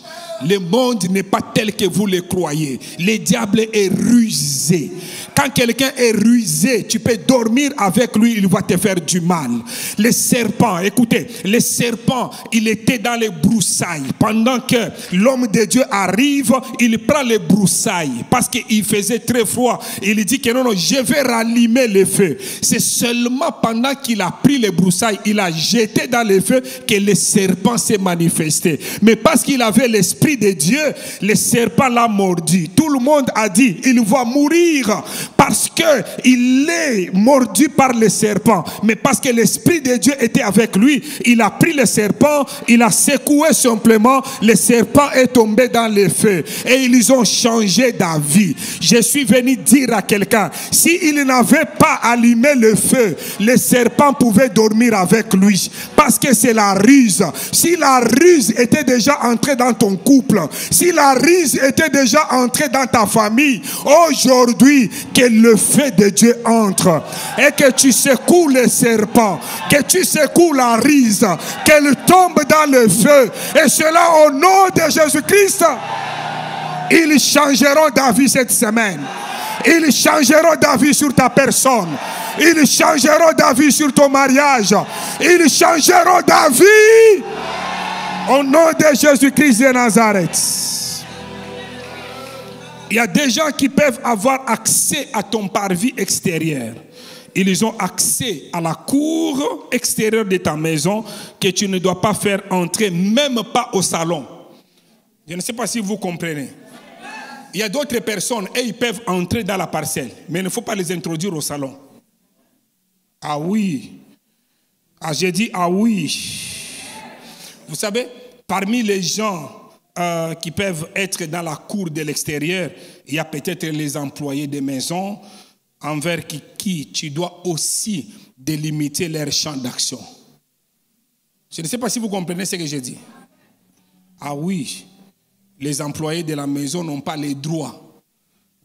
Le monde n'est pas tel que vous le croyez. Le diable est rusé. Quand quelqu'un est rusé, tu peux dormir avec lui, il va te faire du mal. Le serpent, écoutez, le serpent, il était dans les broussailles. Pendant que l'homme de Dieu arrive, il prend les broussailles parce qu'il faisait très froid. Il dit que non, non, je vais rallumer le feu. C'est seulement pendant qu'il a pris les broussailles, il a jeté dans le feu que le serpent s'est manifesté. Mais parce qu'il avait l'esprit de Dieu, le serpent l'a mordu. Tout le monde a dit, il va mourir parce qu'il est mordu par le serpent. Mais parce que l'esprit de Dieu était avec lui, il a pris le serpent, il a secoué simplement, le serpent est tombé dans le feu. Et ils ont changé d'avis. Je suis venu dire à quelqu'un, s'il n'avait pas allumé le feu, le serpent pouvait dormir avec lui. Parce que c'est la ruse. Si la ruse était déjà entrée dans ton couple, si la ruse était déjà entrée dans ta famille, aujourd'hui, que le feu de Dieu entre et que tu secoues le serpent, que tu secoues la ruse, qu'elle tombe dans le feu. Et cela au nom de Jésus-Christ. Ils changeront d'avis cette semaine. Ils changeront d'avis sur ta personne. Ils changeront d'avis sur ton mariage. Ils changeront d'avis au nom de Jésus-Christ de Nazareth. Il y a des gens qui peuvent avoir accès à ton parvis extérieur. Ils ont accès à la cour extérieure de ta maison que tu ne dois pas faire entrer, même pas au salon. Je ne sais pas si vous comprenez. Il y a d'autres personnes et ils peuvent entrer dans la parcelle, mais il ne faut pas les introduire au salon. Ah oui. Ah, j'ai dit ah oui. Vous savez, parmi les gens qui peuvent être dans la cour de l'extérieur, il y a peut-être les employés des maisons envers qui tu dois aussi délimiter leur champ d'action. Je ne sais pas si vous comprenez ce que j'ai dit. Ah oui. Les employés de la maison n'ont pas le droit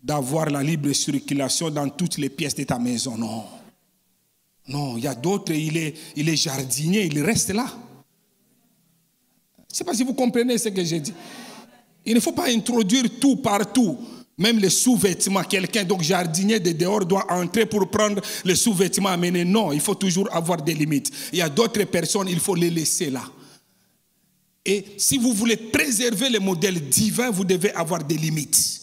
d'avoir la libre circulation dans toutes les pièces de ta maison. Non. Non, il y a d'autres, il est jardinier, il reste là. Je ne sais pas si vous comprenez ce que j'ai dit. Il ne faut pas introduire tout partout. Même les sous-vêtements. Quelqu'un, donc jardinier de dehors, doit entrer pour prendre les sous-vêtements, amener. Non, il faut toujours avoir des limites. Il y a d'autres personnes, il faut les laisser là. Et si vous voulez préserver le modèle divin, vous devez avoir des limites.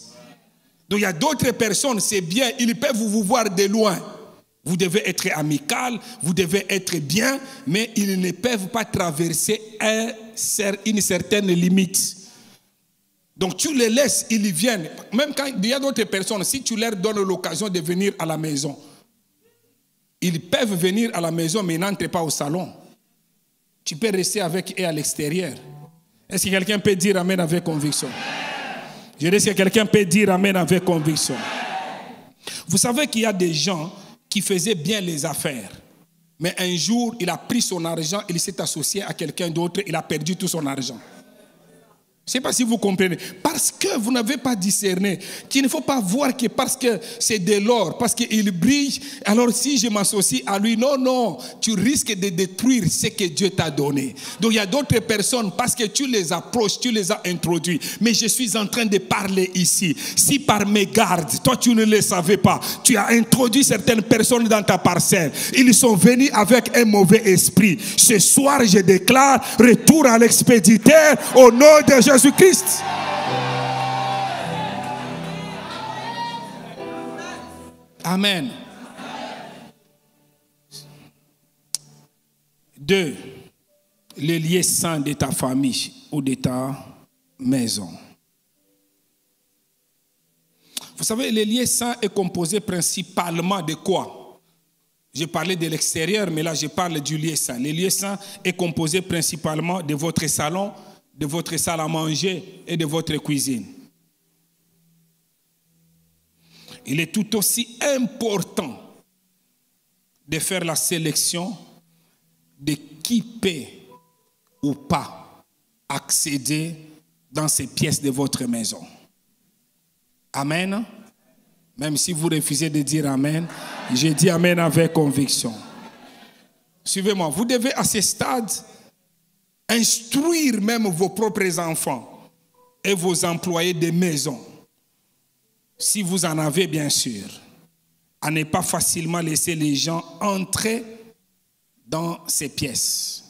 Donc il y a d'autres personnes, c'est bien, ils peuvent vous voir de loin. Vous devez être amical, vous devez être bien, mais ils ne peuvent pas traverser une certaine limite. Donc tu les laisses, ils viennent. Même quand il y a d'autres personnes, si tu leur donnes l'occasion de venir à la maison, ils peuvent venir à la maison, mais n'entrent pas au salon. Tu peux rester avec eux à l'extérieur. Est-ce que quelqu'un peut dire amen avec conviction? Je dis, est-ce que quelqu'un peut dire amen avec conviction? Vous savez qu'il y a des gens qui faisaient bien les affaires. Mais un jour, il a pris son argent, il s'est associé à quelqu'un d'autre, il a perdu tout son argent. Je ne sais pas si vous comprenez. Parce que vous n'avez pas discerné qu'il ne faut pas voir que parce que c'est de l'or, parce qu'il brille, alors si je m'associe à lui, non, non, tu risques de détruire ce que Dieu t'a donné. Donc il y a d'autres personnes, parce que tu les approches, tu les as introduits. Mais je suis en train de parler ici. Si par mégarde, toi tu ne le savais pas, tu as introduit certaines personnes dans ta parcelle, ils sont venus avec un mauvais esprit. Ce soir, je déclare retour à l'expéditeur au nom de Jésus-Christ. Amen. 2. Le lieu saint de ta famille ou de ta maison. Vous savez, le lieu saint est composé principalement de quoi? J'ai parlé de l'extérieur, mais là je parle du lieu saint. Le lieu saint est composé principalement de votre salon, de votre salle à manger et de votre cuisine. Il est tout aussi important de faire la sélection de qui peut ou pas accéder dans ces pièces de votre maison. Amen. Même si vous refusez de dire amen, je dis amen avec conviction. Suivez-moi, vous devez à ce stade instruire même vos propres enfants et vos employés de maison, si vous en avez bien sûr, à ne pas facilement laisser les gens entrer dans ces pièces.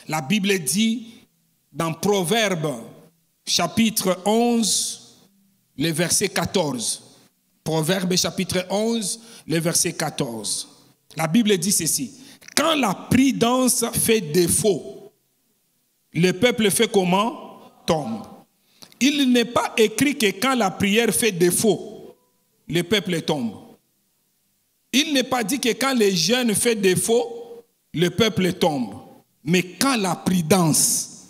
La Bible dit dans Proverbes chapitre 11, le verset 14. Proverbes chapitre 11, le verset 14. La Bible dit ceci. Quand la prudence fait défaut, le peuple fait comment? Tombe. Il n'est pas écrit que quand la prière fait défaut, le peuple tombe. Il n'est pas dit que quand les jeûnes font défaut, le peuple tombe. Mais quand la prudence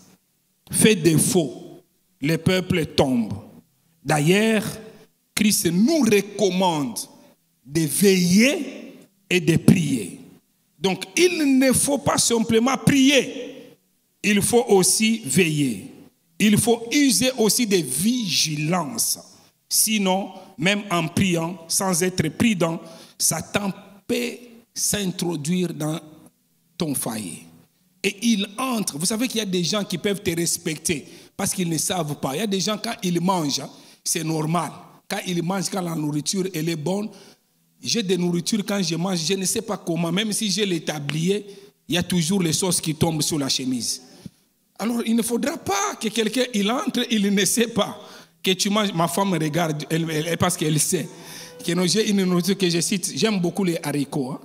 fait défaut, le peuple tombe. D'ailleurs, Christ nous recommande de veiller et de prier. Donc, il ne faut pas simplement prier, il faut aussi veiller. Il faut user aussi de vigilance. Sinon, même en priant, sans être prudent, Satan peut s'introduire dans ton foyer. Et il entre. Vous savez qu'il y a des gens qui peuvent te respecter parce qu'ils ne savent pas. Il y a des gens, quand ils mangent, c'est normal. Quand ils mangent, quand la nourriture elle est bonne, j'ai des nourritures quand je mange, je ne sais pas comment. Même si j'ai les tabliers, il y a toujours les sauces qui tombent sur la chemise. Alors, il ne faudra pas que quelqu'un, il entre, il ne sait pas que tu manges. Ma femme me regarde, parce qu'elle sait. Que j'ai une nourriture que je cite, j'aime beaucoup les haricots. Hein.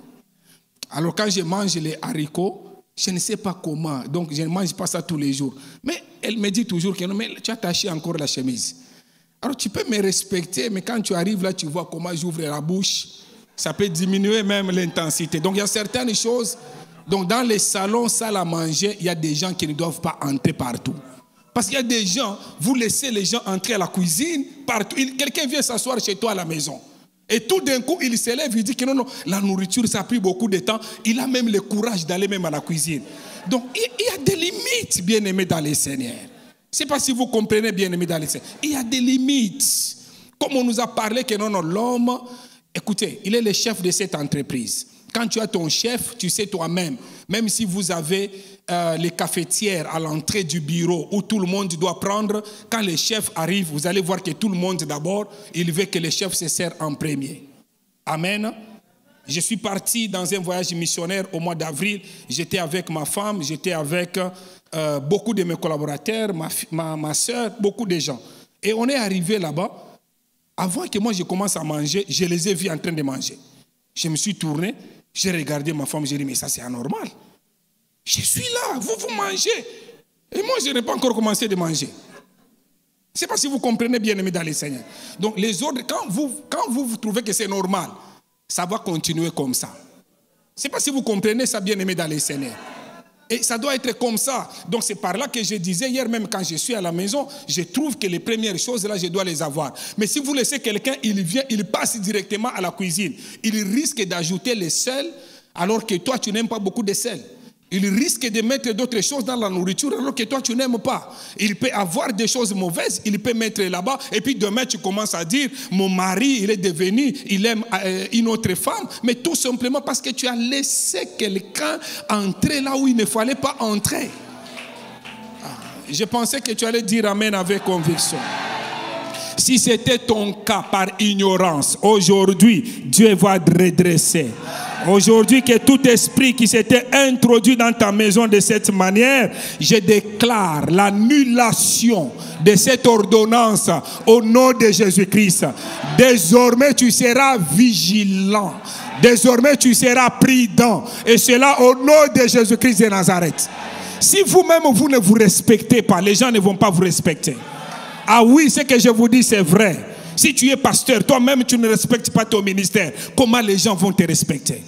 Alors, quand je mange les haricots, je ne sais pas comment. Donc, je ne mange pas ça tous les jours. Mais elle me dit toujours que non, mais tu as taché encore la chemise. Alors, tu peux me respecter, mais quand tu arrives là, tu vois comment j'ouvre la bouche. Ça peut diminuer même l'intensité. Donc, il y a certaines choses. Donc, dans les salons, salles à manger, il y a des gens qui ne doivent pas entrer partout. Parce qu'il y a des gens, vous laissez les gens entrer à la cuisine, partout. Quelqu'un vient s'asseoir chez toi à la maison. Et tout d'un coup, il se lève, il dit que non, la nourriture, ça a pris beaucoup de temps. Il a même le courage d'aller même à la cuisine. Donc, il y a des limites, bien-aimés dans les Seigneurs. Je ne sais pas si vous comprenez, bien-aimés dans les Seigneurs. Il y a des limites. Comme on nous a parlé que non, l'homme, écoutez, il est le chef de cette entreprise. Quand tu as ton chef, tu sais toi-même, même si vous avez les cafetières à l'entrée du bureau où tout le monde doit prendre, quand le chef arrive, vous allez voir que tout le monde d'abord, il veut que le chef se sert en premier. Amen. Je suis parti dans un voyage missionnaire au mois d'avril. J'étais avec ma femme, j'étais avec beaucoup de mes collaborateurs, ma soeur, beaucoup de gens. Et on est arrivé là-bas. Avant que moi je commence à manger, je les ai vus en train de manger. Je me suis tourné. J'ai regardé ma femme, j'ai dit, mais ça c'est anormal. Je suis là, vous mangez. Et moi, je n'ai pas encore commencé de manger. Je ne sais pas si vous comprenez bien, aimés dans les Seigneurs. Donc, les autres, quand vous trouvez que c'est normal, ça va continuer comme ça. Je ne sais pas si vous comprenez ça, bien aimés dans les Seigneurs. Et ça doit être comme ça. Donc c'est par là que je disais hier même quand je suis à la maison, je trouve que les premières choses là, je dois les avoir. Mais si vous laissez quelqu'un, il vient, il passe directement à la cuisine. Il risque d'ajouter le sel alors que toi tu n'aimes pas beaucoup de sel. Il risque de mettre d'autres choses dans la nourriture alors que toi tu n'aimes pas. Il peut avoir des choses mauvaises, il peut mettre là-bas et puis demain tu commences à dire mon mari il est devenu, il aime une autre femme, mais tout simplement parce que tu as laissé quelqu'un entrer là où il ne fallait pas entrer. Je pensais que tu allais dire amen avec conviction. Si c'était ton cas par ignorance, aujourd'hui Dieu va te redresser. Aujourd'hui, que tout esprit qui s'était introduit dans ta maison de cette manière, je déclare l'annulation de cette ordonnance au nom de Jésus-Christ. Désormais, tu seras vigilant. Désormais, tu seras prudent. Et cela au nom de Jésus-Christ de Nazareth. Si vous-même, vous ne vous respectez pas, les gens ne vont pas vous respecter. Ah oui, ce que je vous dis, c'est vrai. Si tu es pasteur, toi-même, tu ne respectes pas ton ministère, comment les gens vont te respecter?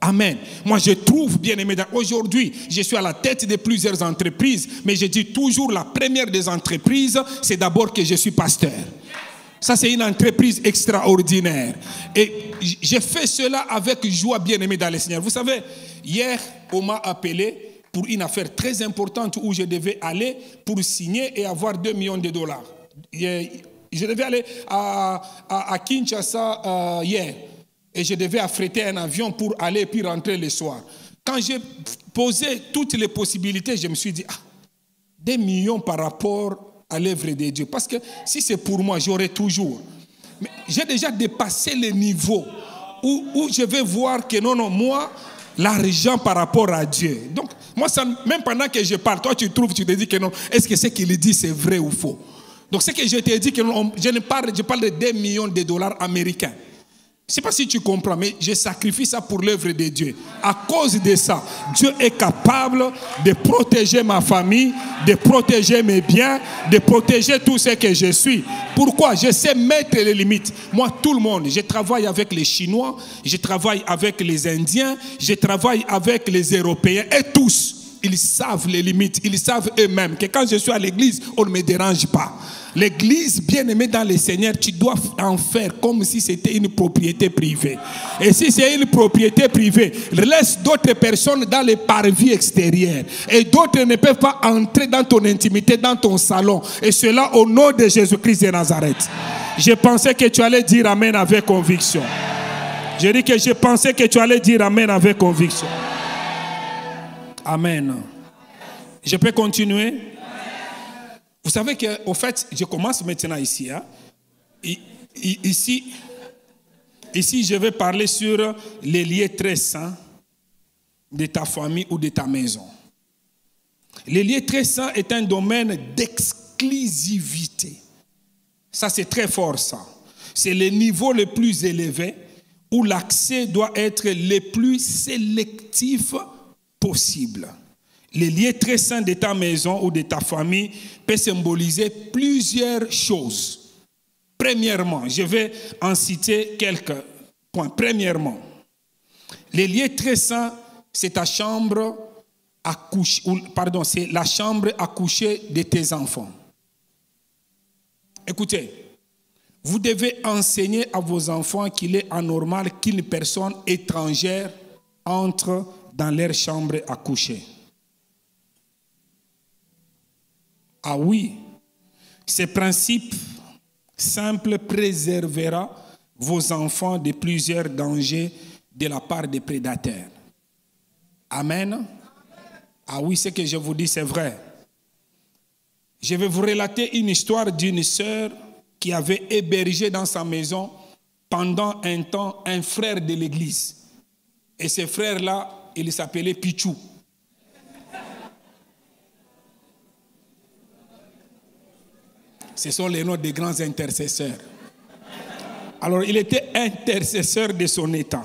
Amen. Moi, je trouve, bien aimé, aujourd'hui, je suis à la tête de plusieurs entreprises, mais je dis toujours la première des entreprises, c'est d'abord que je suis pasteur. Ça, c'est une entreprise extraordinaire. Et j'ai fait cela avec joie, bien aimé dans le Seigneur. Vous savez, hier, on m'a appelé pour une affaire très importante où je devais aller pour signer et avoir 2 millions de dollars. Je devais aller à Kinshasa hier. Et je devais affréter un avion pour aller et puis rentrer le soir. Quand j'ai posé toutes les possibilités, je me suis dit, 2 millions par rapport à l'œuvre de Dieu. Parce que si c'est pour moi, j'aurai toujours. Mais j'ai déjà dépassé le niveau où je vais voir que non, moi, l'argent par rapport à Dieu. Donc, moi, ça, même pendant que je parle, toi, tu te dis que non, est-ce que ce qu'il dit, c'est vrai ou faux? Donc, ce que je te dis, que non, je parle de 2 millions de dollars américains. Je ne sais pas si tu comprends, mais je sacrifie ça pour l'œuvre de Dieu. À cause de ça, Dieu est capable de protéger ma famille, de protéger mes biens, de protéger tout ce que je suis. Pourquoi? Je sais mettre les limites. Moi, tout le monde, je travaille avec les Chinois, je travaille avec les Indiens, je travaille avec les Européens et tous. Ils savent les limites, ils savent eux-mêmes que quand je suis à l'église, on ne me dérange pas. L'église, bien-aimée dans le Seigneur, tu dois en faire comme si c'était une propriété privée. Et si c'est une propriété privée, laisse d'autres personnes dans les parvis extérieurs. Et d'autres ne peuvent pas entrer dans ton intimité, dans ton salon. Et cela au nom de Jésus-Christ de Nazareth. Je pensais que tu allais dire Amen avec conviction. Je dis que je pensais que tu allais dire Amen avec conviction. Amen. Je peux continuer? Vous savez qu'au fait, je commence maintenant ici. Hein? Ici, je vais parler sur les liens très saints de ta famille ou de ta maison. Les liens très saints est un domaine d'exclusivité. Ça, c'est très fort, ça. C'est le niveau le plus élevé où l'accès doit être le plus sélectif possible. Les liens très saints de ta maison ou de ta famille peuvent symboliser plusieurs choses. Premièrement, je vais en citer quelques points. Premièrement, les liens très saints, c'est ta chambre à coucher, pardon, c'est la chambre à coucher de tes enfants. Écoutez, vous devez enseigner à vos enfants qu'il est anormal qu'une personne étrangère entre dans leur chambre à coucher. Ah oui, ce principe simple préservera vos enfants de plusieurs dangers de la part des prédateurs. Amen. Ah oui, ce que je vous dis, c'est vrai. Je vais vous relater une histoire d'une sœur qui avait hébergé dans sa maison pendant un temps un frère de l'église. Et ce frère-là, il s'appelait Pichou. Ce sont les noms des grands intercesseurs. Alors, il était intercesseur de son état.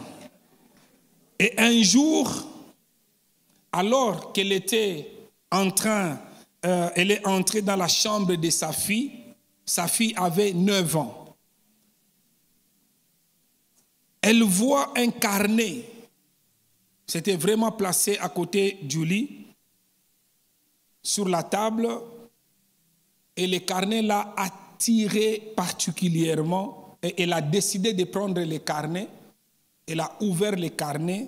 Et un jour, alors qu'elle était elle est entrée dans la chambre de sa fille avait 9 ans. Elle voit un carnet. C'était vraiment placé à côté du lit, sur la table. Et le carnet l'a attiré particulièrement. Et elle a décidé de prendre le carnet. Elle a ouvert le carnet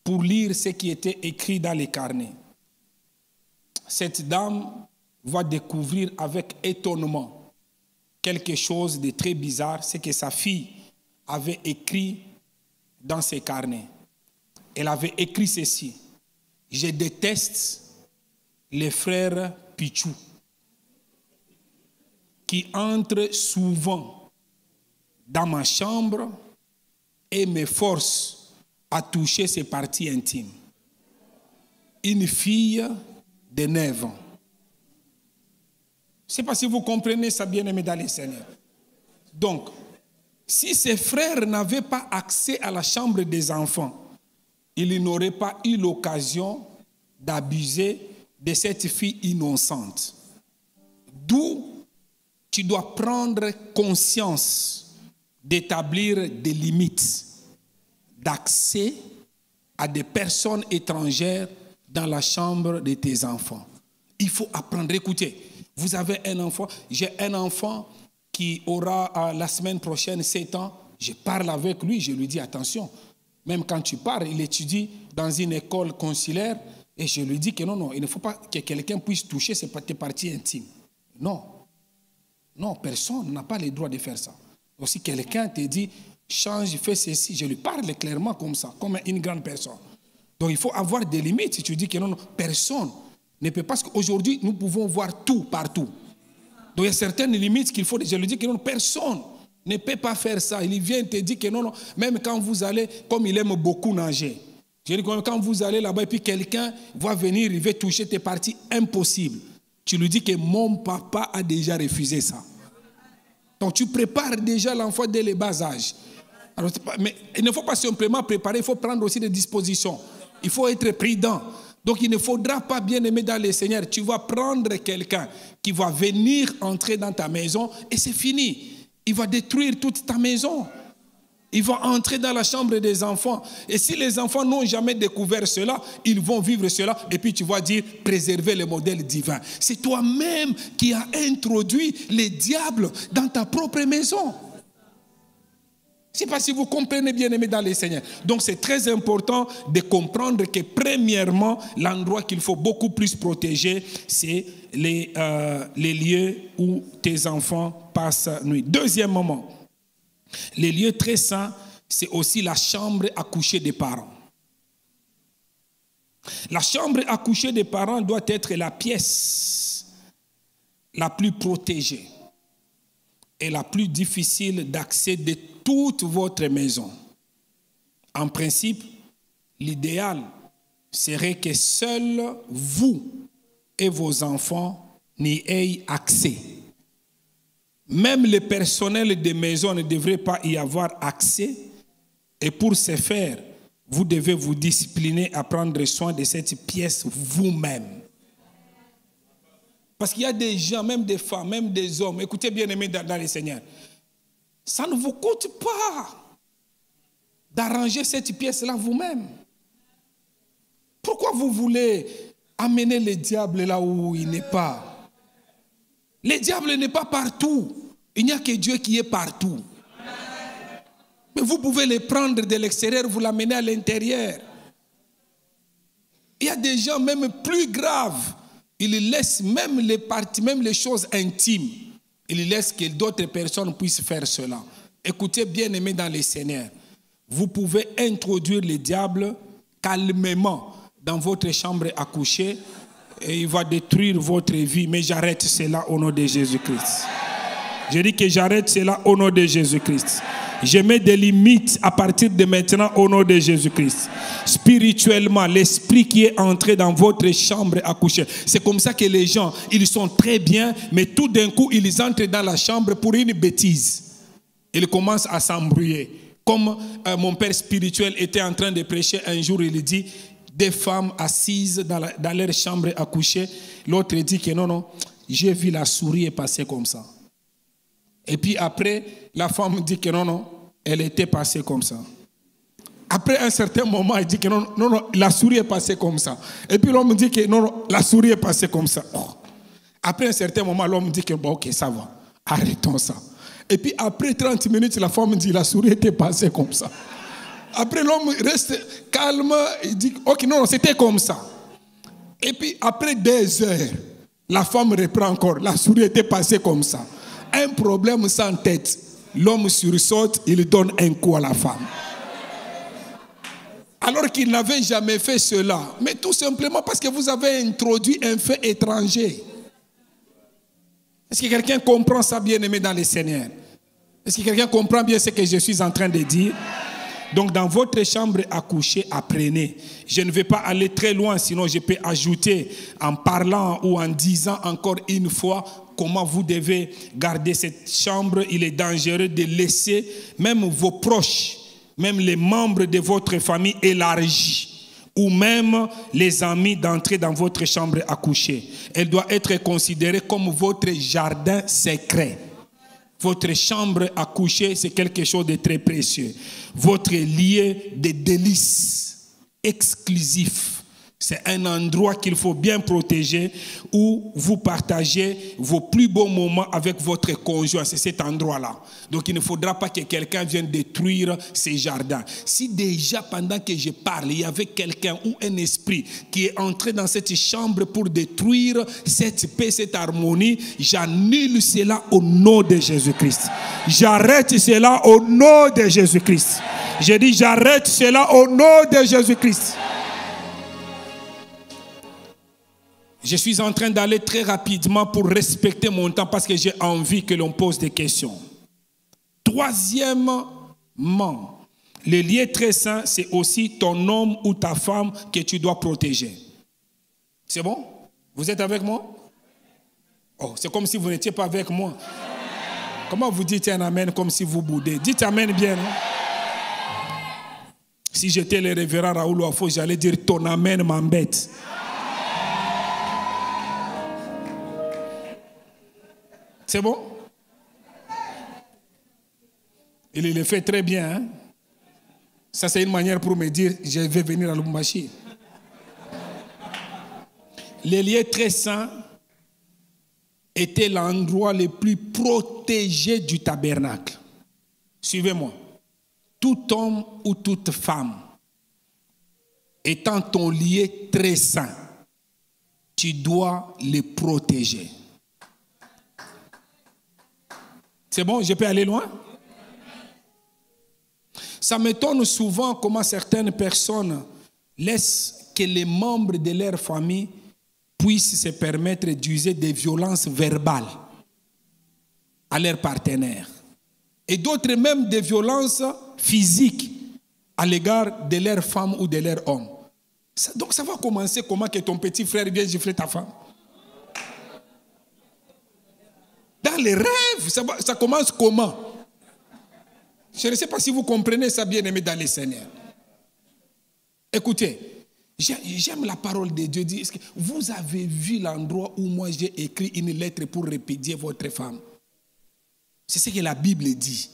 pour lire ce qui était écrit dans le carnet. Cette dame va découvrir avec étonnement quelque chose de très bizarre, c'est que sa fille avait écrit dans ses carnets. Elle avait écrit ceci: je déteste les frères Pichou qui entrent souvent dans ma chambre et me forcent à toucher ses parties intimes. Une fille de 9 ans. Je ne sais pas si vous comprenez ça, bien-aimés dans le Seigneur. Donc, si ses frères n'avaient pas accès à la chambre des enfants, ils n'auraient pas eu l'occasion d'abuser de cette fille innocente. D'où tu dois prendre conscience d'établir des limites d'accès à des personnes étrangères dans la chambre de tes enfants. Il faut apprendre. Écoutez, vous avez un enfant. J'ai un enfant qui aura la semaine prochaine 7 ans. Je parle avec lui, je lui dis attention. Même quand tu parles, il étudie dans une école consulaire et je lui dis que non, il ne faut pas que quelqu'un puisse toucher tes parties intimes. Non. Non, personne n'a pas le droit de faire ça. Donc si quelqu'un te dit change, fais ceci, je lui parle clairement comme ça, comme une grande personne. Donc il faut avoir des limites. Si tu dis que non, personne ne peut pas. Parce qu'aujourd'hui, nous pouvons voir tout partout. Donc il y a certaines limites qu'il faut. Je le dis que non, personne ne peut pas faire ça. Il vient te dire que non, non, même quand vous allez, comme il aime beaucoup nager. Je dis que quand vous allez là-bas et puis quelqu'un va venir, il veut toucher tes parties, impossible. Tu lui dis que mon papa a déjà refusé ça. Donc tu prépares déjà l'enfant dès le bas âge. Alors, mais il ne faut pas simplement préparer, il faut prendre aussi des dispositions. Il faut être prudent. Donc il ne faudra pas, bien aimer dans le Seigneur, tu vas prendre quelqu'un qui va venir entrer dans ta maison et c'est fini. Il va détruire toute ta maison. Il va entrer dans la chambre des enfants. Et si les enfants n'ont jamais découvert cela, ils vont vivre cela. Et puis tu vas dire, préserver le modèle divin. C'est toi-même qui as introduit les diables dans ta propre maison. C'est pas si vous comprenez, bien aimé dans le Seigneur. Donc c'est très important de comprendre que premièrement, l'endroit qu'il faut beaucoup plus protéger, c'est les lieux où tes enfants passent la nuit. Deuxièmement, les lieux très saints, c'est aussi la chambre à coucher des parents. La chambre à coucher des parents doit être la pièce la plus protégée et la plus difficile d'accès de toute votre maison. En principe, l'idéal serait que seuls vous et vos enfants n'y ayez accès. Même le personnel des maisons ne devrait pas y avoir accès. Et pour ce faire, vous devez vous discipliner à prendre soin de cette pièce vous-même. Parce qu'il y a des gens, même des femmes, même des hommes, écoutez bien aimés dans le Seigneur, ça ne vous coûte pas d'arranger cette pièce-là vous-même. Pourquoi vous voulez amener le diable là où il n'est pas? Le diable n'est pas partout. Il n'y a que Dieu qui est partout. Mais vous pouvez le prendre de l'extérieur, vous l'amener à l'intérieur. Il y a des gens même plus graves. Ils laissent même les parties, même les choses intimes. Ils laissent que d'autres personnes puissent faire cela. Écoutez, bien aimés dans le Seigneur, vous pouvez introduire le diable calmement dans votre chambre à coucher et il va détruire votre vie. Mais j'arrête cela au nom de Jésus-Christ. Je dis que j'arrête cela au nom de Jésus-Christ. Je mets des limites à partir de maintenant au nom de Jésus-Christ. Spirituellement, l'esprit qui est entré dans votre chambre à coucher. C'est comme ça que les gens, ils sont très bien, mais tout d'un coup, ils entrent dans la chambre pour une bêtise. Ils commencent à s'embrouiller. Comme mon père spirituel était en train de prêcher un jour, il dit, des femmes assises dans leur chambre à coucher. L'autre dit que non, non, j'ai vu la souris passer comme ça. Et puis après, la femme dit que non, non, elle était passée comme ça. Après un certain moment, elle dit que non, non, non, la souris est passée comme ça. Et puis l'homme dit que non, non, la souris est passée comme ça. Oh. Après un certain moment, l'homme dit que bon, ok, ça va, arrêtons ça. Et puis après 30 minutes, la femme dit la souris était passée comme ça. Après l'homme reste calme, il dit ok, non, non, c'était comme ça. Et puis après 2 heures, la femme reprend encore, la souris était passée comme ça. Un problème sans tête. L'homme sursaute, il donne un coup à la femme. Alors qu'il n'avait jamais fait cela. Mais tout simplement parce que vous avez introduit un fait étranger. Est-ce que quelqu'un comprend ça, bien aimé dans le Seigneur? Est-ce que quelqu'un comprend bien ce que je suis en train de dire? Donc dans votre chambre à coucher, apprenez. Je ne vais pas aller très loin, sinon je peux ajouter en parlant ou en disant encore une fois comment vous devez garder cette chambre. Il est dangereux de laisser même vos proches, même les membres de votre famille élargie, ou même les amis d'entrer dans votre chambre à coucher. Elle doit être considérée comme votre jardin secret. Votre chambre à coucher, c'est quelque chose de très précieux. Votre lieu de délices exclusif. C'est un endroit qu'il faut bien protéger où vous partagez vos plus beaux moments avec votre conjoint. C'est cet endroit-là. Donc il ne faudra pas que quelqu'un vienne détruire ces jardins. Si déjà pendant que je parle, il y avait quelqu'un ou un esprit qui est entré dans cette chambre pour détruire cette paix, cette harmonie, j'annule cela au nom de Jésus-Christ. J'arrête cela au nom de Jésus-Christ. Je dis j'arrête cela au nom de Jésus-Christ. Je suis en train d'aller très rapidement pour respecter mon temps parce que j'ai envie que l'on pose des questions. Troisièmement, le lien très saint, c'est aussi ton homme ou ta femme que tu dois protéger. C'est bon? Vous êtes avec moi? Oh, c'est comme si vous n'étiez pas avec moi. Comment vous dites un amen comme si vous boudez? Dites amen bien. Non? Si j'étais le révérend Raoul Ouafo, j'allais dire ton amen m'embête. C'est bon? Il le fait très bien. Hein? Ça, c'est une manière pour me dire, je vais venir à Lubumbashi. Les lieux très saints étaient l'endroit le plus protégé du tabernacle. Suivez-moi. Tout homme ou toute femme étant ton lieu très saint, tu dois le protéger. C'est bon, je peux aller loin? Ça m'étonne souvent comment certaines personnes laissent que les membres de leur famille puissent se permettre d'user des violences verbales à leurs partenaires. Et d'autres même des violences physiques à l'égard de leur femme ou de leur homme. Donc ça va commencer comment que ton petit frère vient gifler ta femme? Dans les rêves, ça commence comment? Je ne sais pas si vous comprenez ça, bien aimé dans les Seigneurs. Écoutez, j'aime la parole de Dieu. Est-ce que vous avez vu l'endroit où moi j'ai écrit une lettre pour répudier votre femme? C'est ce que la Bible dit.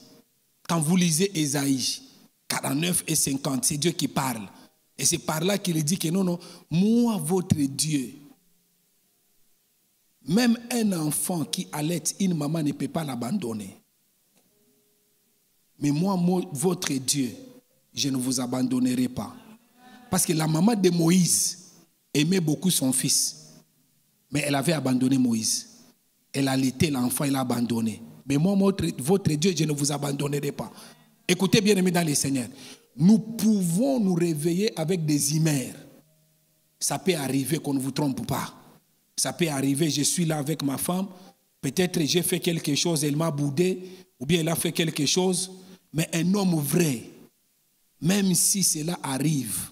Quand vous lisez Ésaïe 49 et 50, c'est Dieu qui parle. Et c'est par là qu'il dit que non, moi, votre Dieu, même un enfant qui allait une maman ne peut pas l'abandonner. Mais moi, votre Dieu, je ne vous abandonnerai pas. Parce que la maman de Moïse aimait beaucoup son fils. Mais elle avait abandonné Moïse. Elle a allaité l'enfant, elle l'a abandonné. Mais moi, votre Dieu, je ne vous abandonnerai pas. Écoutez bien aimés dans les Seigneurs. Nous pouvons nous réveiller avec des humeurs. Ça peut arriver qu'on ne vous trompe pas. Ça peut arriver, je suis là avec ma femme. Peut-être j'ai fait quelque chose, elle m'a boudé. Ou bien elle a fait quelque chose. Mais un homme vrai, même si cela arrive,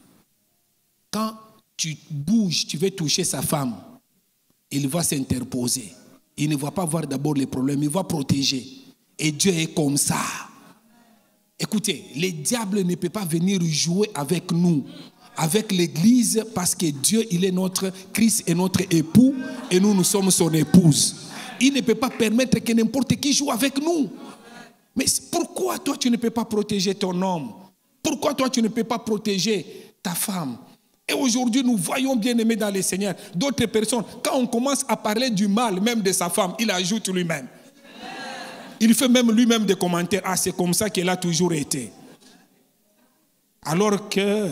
quand tu bouges, tu veux toucher sa femme, il va s'interposer. Il ne va pas voir d'abord les problèmes, il va protéger. Et Dieu est comme ça. Écoutez, le diable ne peut pas venir jouer avec nous, avec l'Église, parce que Dieu, il est notre Christ et notre époux, et nous sommes son épouse. Il ne peut pas permettre que n'importe qui joue avec nous. Mais pourquoi toi tu ne peux pas protéger ton homme? Pourquoi toi tu ne peux pas protéger ta femme? Et aujourd'hui nous voyons bien aimés dans les Seigneurs d'autres personnes, quand on commence à parler du mal même de sa femme, il ajoute lui-même. Il fait même lui-même des commentaires. Ah, c'est comme ça qu'elle a toujours été. Alors que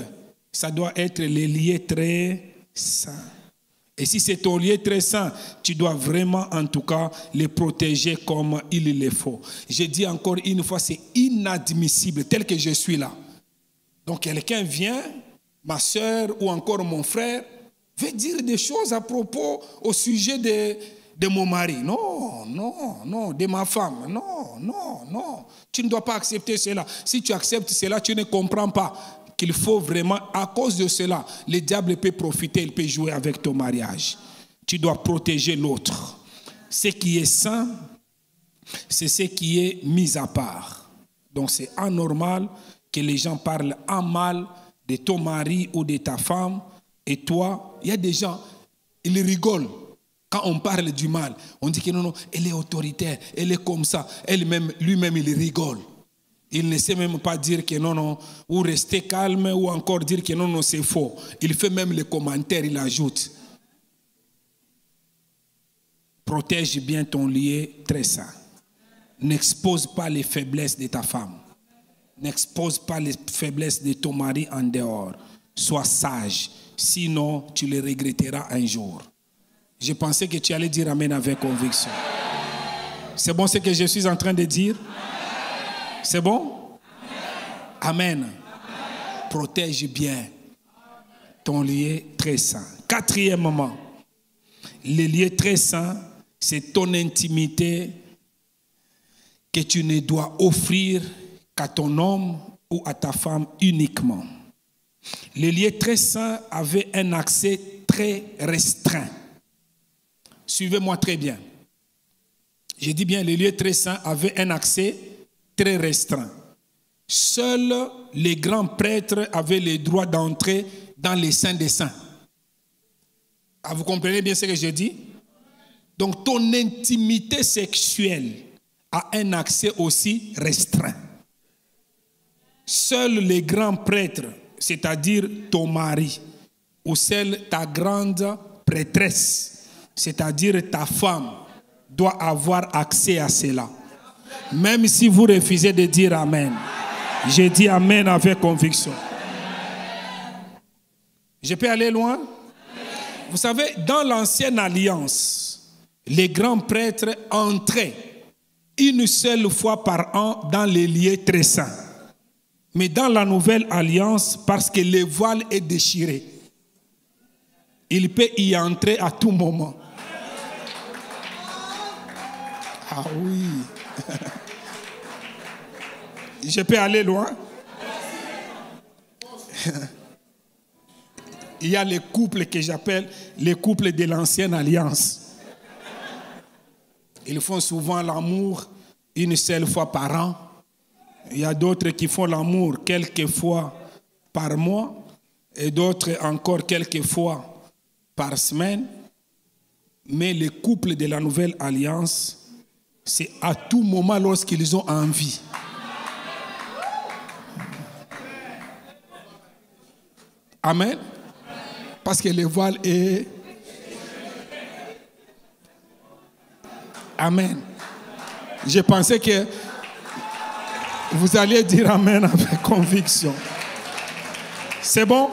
ça doit être les lieux très saints. Et si c'est ton lieu très saint, tu dois vraiment, en tout cas, les protéger comme il le faut. Je dis encore une fois, c'est inadmissible, tel que je suis là. Donc quelqu'un vient, ma soeur ou encore mon frère, veut dire des choses à propos, au sujet de mon mari. Non, non, non, de ma femme. Non, non, non. Tu ne dois pas accepter cela. Si tu acceptes cela, tu ne comprends pas qu'il faut vraiment, à cause de cela, le diable peut profiter, il peut jouer avec ton mariage. Tu dois protéger l'autre. Ce qui est saint, c'est ce qui est mis à part. Donc c'est anormal que les gens parlent en mal de ton mari ou de ta femme. Et toi, il y a des gens, ils rigolent quand on parle du mal. On dit que non, non, elle est autoritaire, elle est comme ça. Elle-même, lui-même, il rigole. Il ne sait même pas dire que non, non, ou rester calme, ou encore dire que non, non, c'est faux. Il fait même les commentaires, il ajoute. Protège bien ton lieu très saint. N'expose pas les faiblesses de ta femme. N'expose pas les faiblesses de ton mari en dehors. Sois sage, sinon tu les regretteras un jour. Je pensais que tu allais dire amen avec conviction. C'est bon ce que je suis en train de dire? C'est bon? Amen. Amen. Protège bien ton lieu très saint. Quatrièmement, le lieu très saint, c'est ton intimité que tu ne dois offrir qu'à ton homme ou à ta femme uniquement. Le lieu très saint avait un accès très restreint. Suivez-moi très bien. Je dis bien, le lieu très saint avait un accès très restreint. Seuls les grands prêtres avaient le droit d'entrer dans les saints des saints. Ah, vous comprenez bien ce que je dis? Donc ton intimité sexuelle a un accès aussi restreint. Seuls les grands prêtres, c'est-à-dire ton mari, ou celle ta grande prêtresse, c'est-à-dire ta femme, doit avoir accès à cela. Même si vous refusez de dire Amen. Je dis Amen avec conviction. Je peux aller loin? Vous savez, dans l'ancienne alliance, les grands prêtres entraient une seule fois par an dans les lieux très saints. Mais dans la nouvelle alliance, parce que le voile est déchiré, il peut y entrer à tout moment. Ah oui. Je peux aller loin? Il y a les couples que j'appelle les couples de l'ancienne alliance. Ils font souvent l'amour une seule fois par an. Il y a d'autres qui font l'amour quelques fois par mois et d'autres encore quelques fois par semaine. Mais les couples de la nouvelle alliance, c'est à tout moment lorsqu'ils ont envie. Amen. Parce que le voile est... Amen. Je pensais que vous alliez dire Amen avec conviction. C'est bon?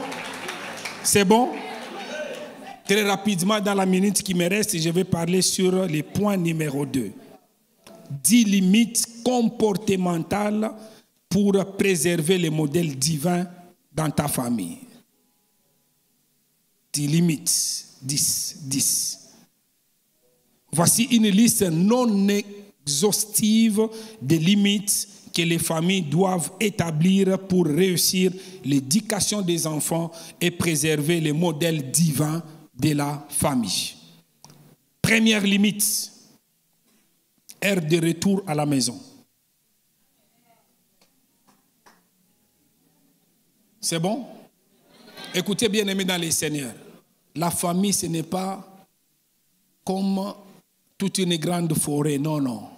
C'est bon? Très rapidement, dans la minute qui me reste, je vais parler sur le point numéro 2. 10 limites comportementales pour préserver le modèle divin dans ta famille. 10 limites. 10. Voici une liste non exhaustive des limites que les familles doivent établir pour réussir l'éducation des enfants et préserver le modèle divin de la famille. Première limite, heure de retour à la maison. C'est bon? Écoutez, bien-aimés dans les Seigneurs, la famille, ce n'est pas comme toute une grande forêt, non.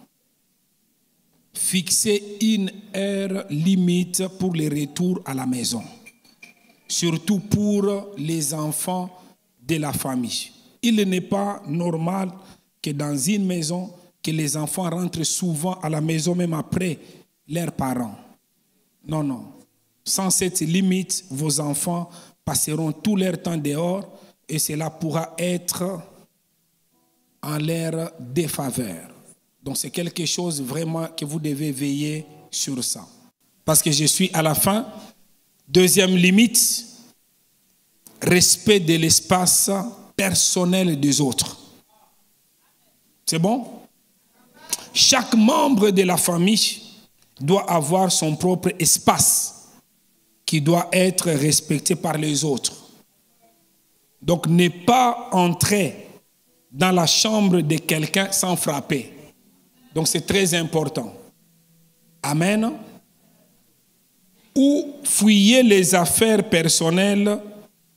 Fixez une heure limite pour le retour à la maison, surtout pour les enfants de la famille. Il n'est pas normal que dans une maison, que les enfants rentrent souvent à la maison, même après leurs parents. Non. Sans cette limite, vos enfants passeront tout leur temps dehors et cela pourra être en leur défaveur. Donc c'est quelque chose vraiment que vous devez veiller sur ça. Parce que je suis à la fin. Deuxième limite, respect de l'espace personnel des autres. C'est bon? Chaque membre de la famille doit avoir son propre espace qui doit être respecté par les autres. Donc ne pas entrer dans la chambre de quelqu'un sans frapper. Donc c'est très important. Amen. Ou fouiller les affaires personnelles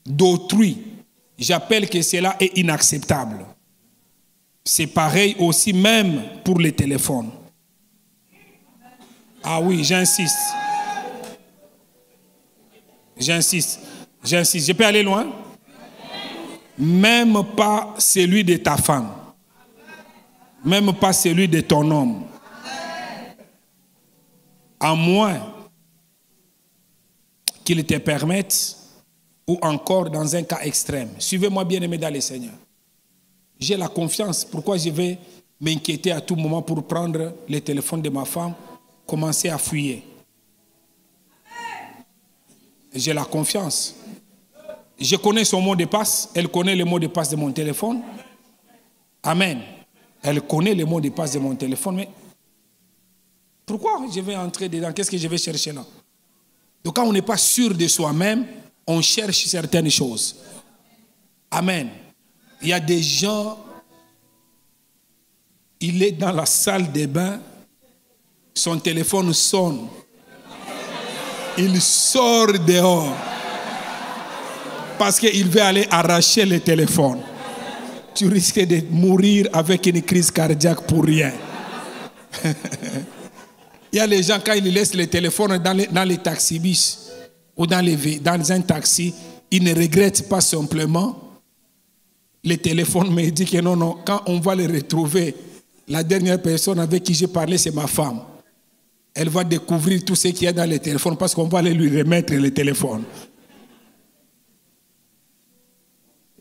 d'autrui. J'appelle que cela est inacceptable. C'est pareil aussi même pour les téléphones. Ah oui, j'insiste. Je peux aller loin? Même pas celui de ta femme. Même pas celui de ton homme. À moins qu'il te permette, ou encore dans un cas extrême. Suivez-moi bien aimé dans le Seigneur. J'ai la confiance. Pourquoi je vais m'inquiéter à tout moment pour prendre le téléphone de ma femme, commencer à fouiller? J'ai la confiance. Je connais son mot de passe. Elle connaît le mot de passe de mon téléphone. Amen. Elle connaît le mot de passe de mon téléphone, mais pourquoi je vais entrer dedans? Qu'est-ce que je vais chercher là? Donc quand on n'est pas sûr de soi-même, on cherche certaines choses. Amen. Il y a des gens, il est dans la salle de bain, son téléphone sonne. Il sort dehors parce qu'il veut aller arracher le téléphone. Tu risques de mourir avec une crise cardiaque pour rien. Il y a les gens, quand ils laissent le téléphone dans les taxis-bis ou dans un taxi, ils ne regrettent pas simplement. Le téléphone me dit que non, quand on va le retrouver, la dernière personne avec qui j'ai parlé, c'est ma femme. Elle va découvrir tout ce qu'il y a dans le téléphone parce qu'on va aller lui remettre le téléphone.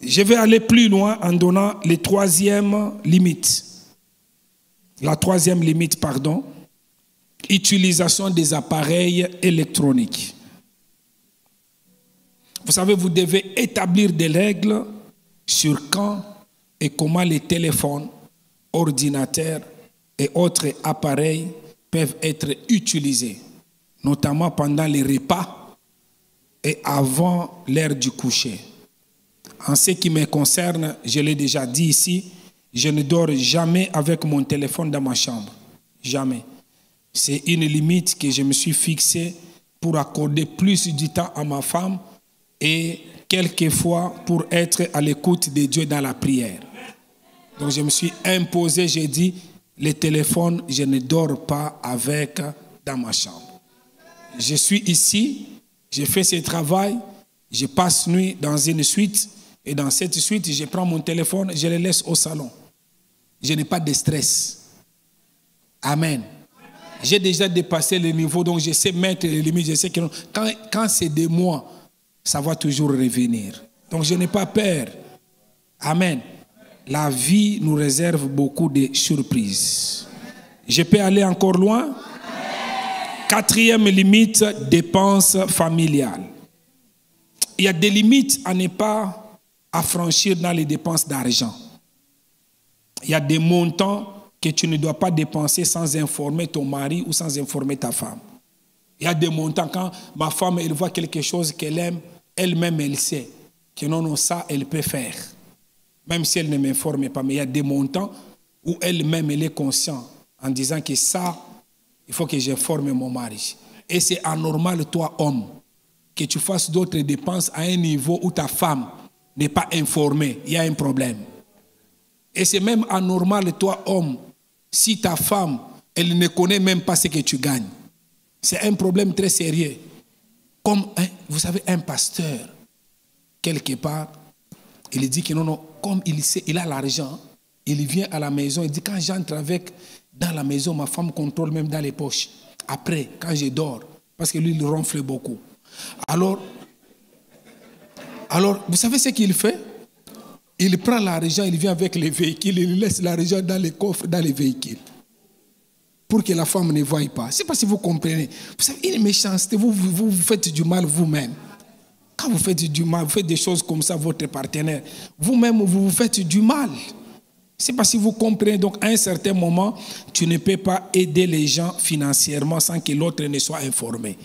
Je vais aller plus loin en donnant la troisième limite. Utilisation des appareils électroniques. Vous savez, vous devez établir des règles sur quand et comment les téléphones, ordinateurs et autres appareils peuvent être utilisés, notamment pendant les repas et avant l'heure du coucher. En ce qui me concerne, je l'ai déjà dit ici, je ne dors jamais avec mon téléphone dans ma chambre. Jamais. C'est une limite que je me suis fixée pour accorder plus du temps à ma femme et quelquefois pour être à l'écoute de Dieu dans la prière. Donc je me suis imposé, j'ai dit, le téléphone, je ne dors pas avec dans ma chambre. Je suis ici, je fais ce travail, je passe nuit dans une suite et dans cette suite, je prends mon téléphone, je le laisse au salon. Je n'ai pas de stress. Amen. J'ai déjà dépassé le niveau, donc je sais mettre les limites. Je sais que quand c'est de moi, ça va toujours revenir. Donc je n'ai pas peur. Amen. La vie nous réserve beaucoup de surprises. Je peux aller encore loin? Quatrième limite, dépenses familiales. Il y a des limites à ne pas franchir dans les dépenses d'argent. Il y a des montants que tu ne dois pas dépenser sans informer ton mari ou sans informer ta femme. Il y a des montants, quand ma femme elle voit quelque chose qu'elle aime, elle-même elle sait que non, ça elle peut faire. Même si elle ne m'informe pas, mais il y a des montants où elle-même elle est consciente en disant que ça, il faut que j'informe mon mari. Et c'est anormal, toi homme, que tu fasses d'autres dépenses à un niveau où ta femme n'est pas informée. Il y a un problème. Et c'est même anormal, toi homme, si ta femme, elle ne connaît même pas ce que tu gagnes. C'est un problème très sérieux. Comme, vous savez, un pasteur, quelque part, il dit que non, comme il sait, il a l'argent, il vient à la maison, il dit quand j'entre dans la maison, ma femme contrôle même dans les poches. Après, quand je dors, parce que lui, il ronfle beaucoup. Alors, vous savez ce qu'il fait? Il prend l'argent, il vient avec les véhicules, il laisse l'argent dans les coffres, dans les véhicules. Pour que la femme ne voie pas. Je ne sais pas si vous comprenez. Vous savez, une méchanceté, vous faites du mal vous-même. Quand vous faites du mal, vous faites des choses comme ça à votre partenaire, vous-même, vous faites du mal. Je ne sais pas si vous comprenez. Donc, à un certain moment, tu ne peux pas aider les gens financièrement sans que l'autre ne soit informé.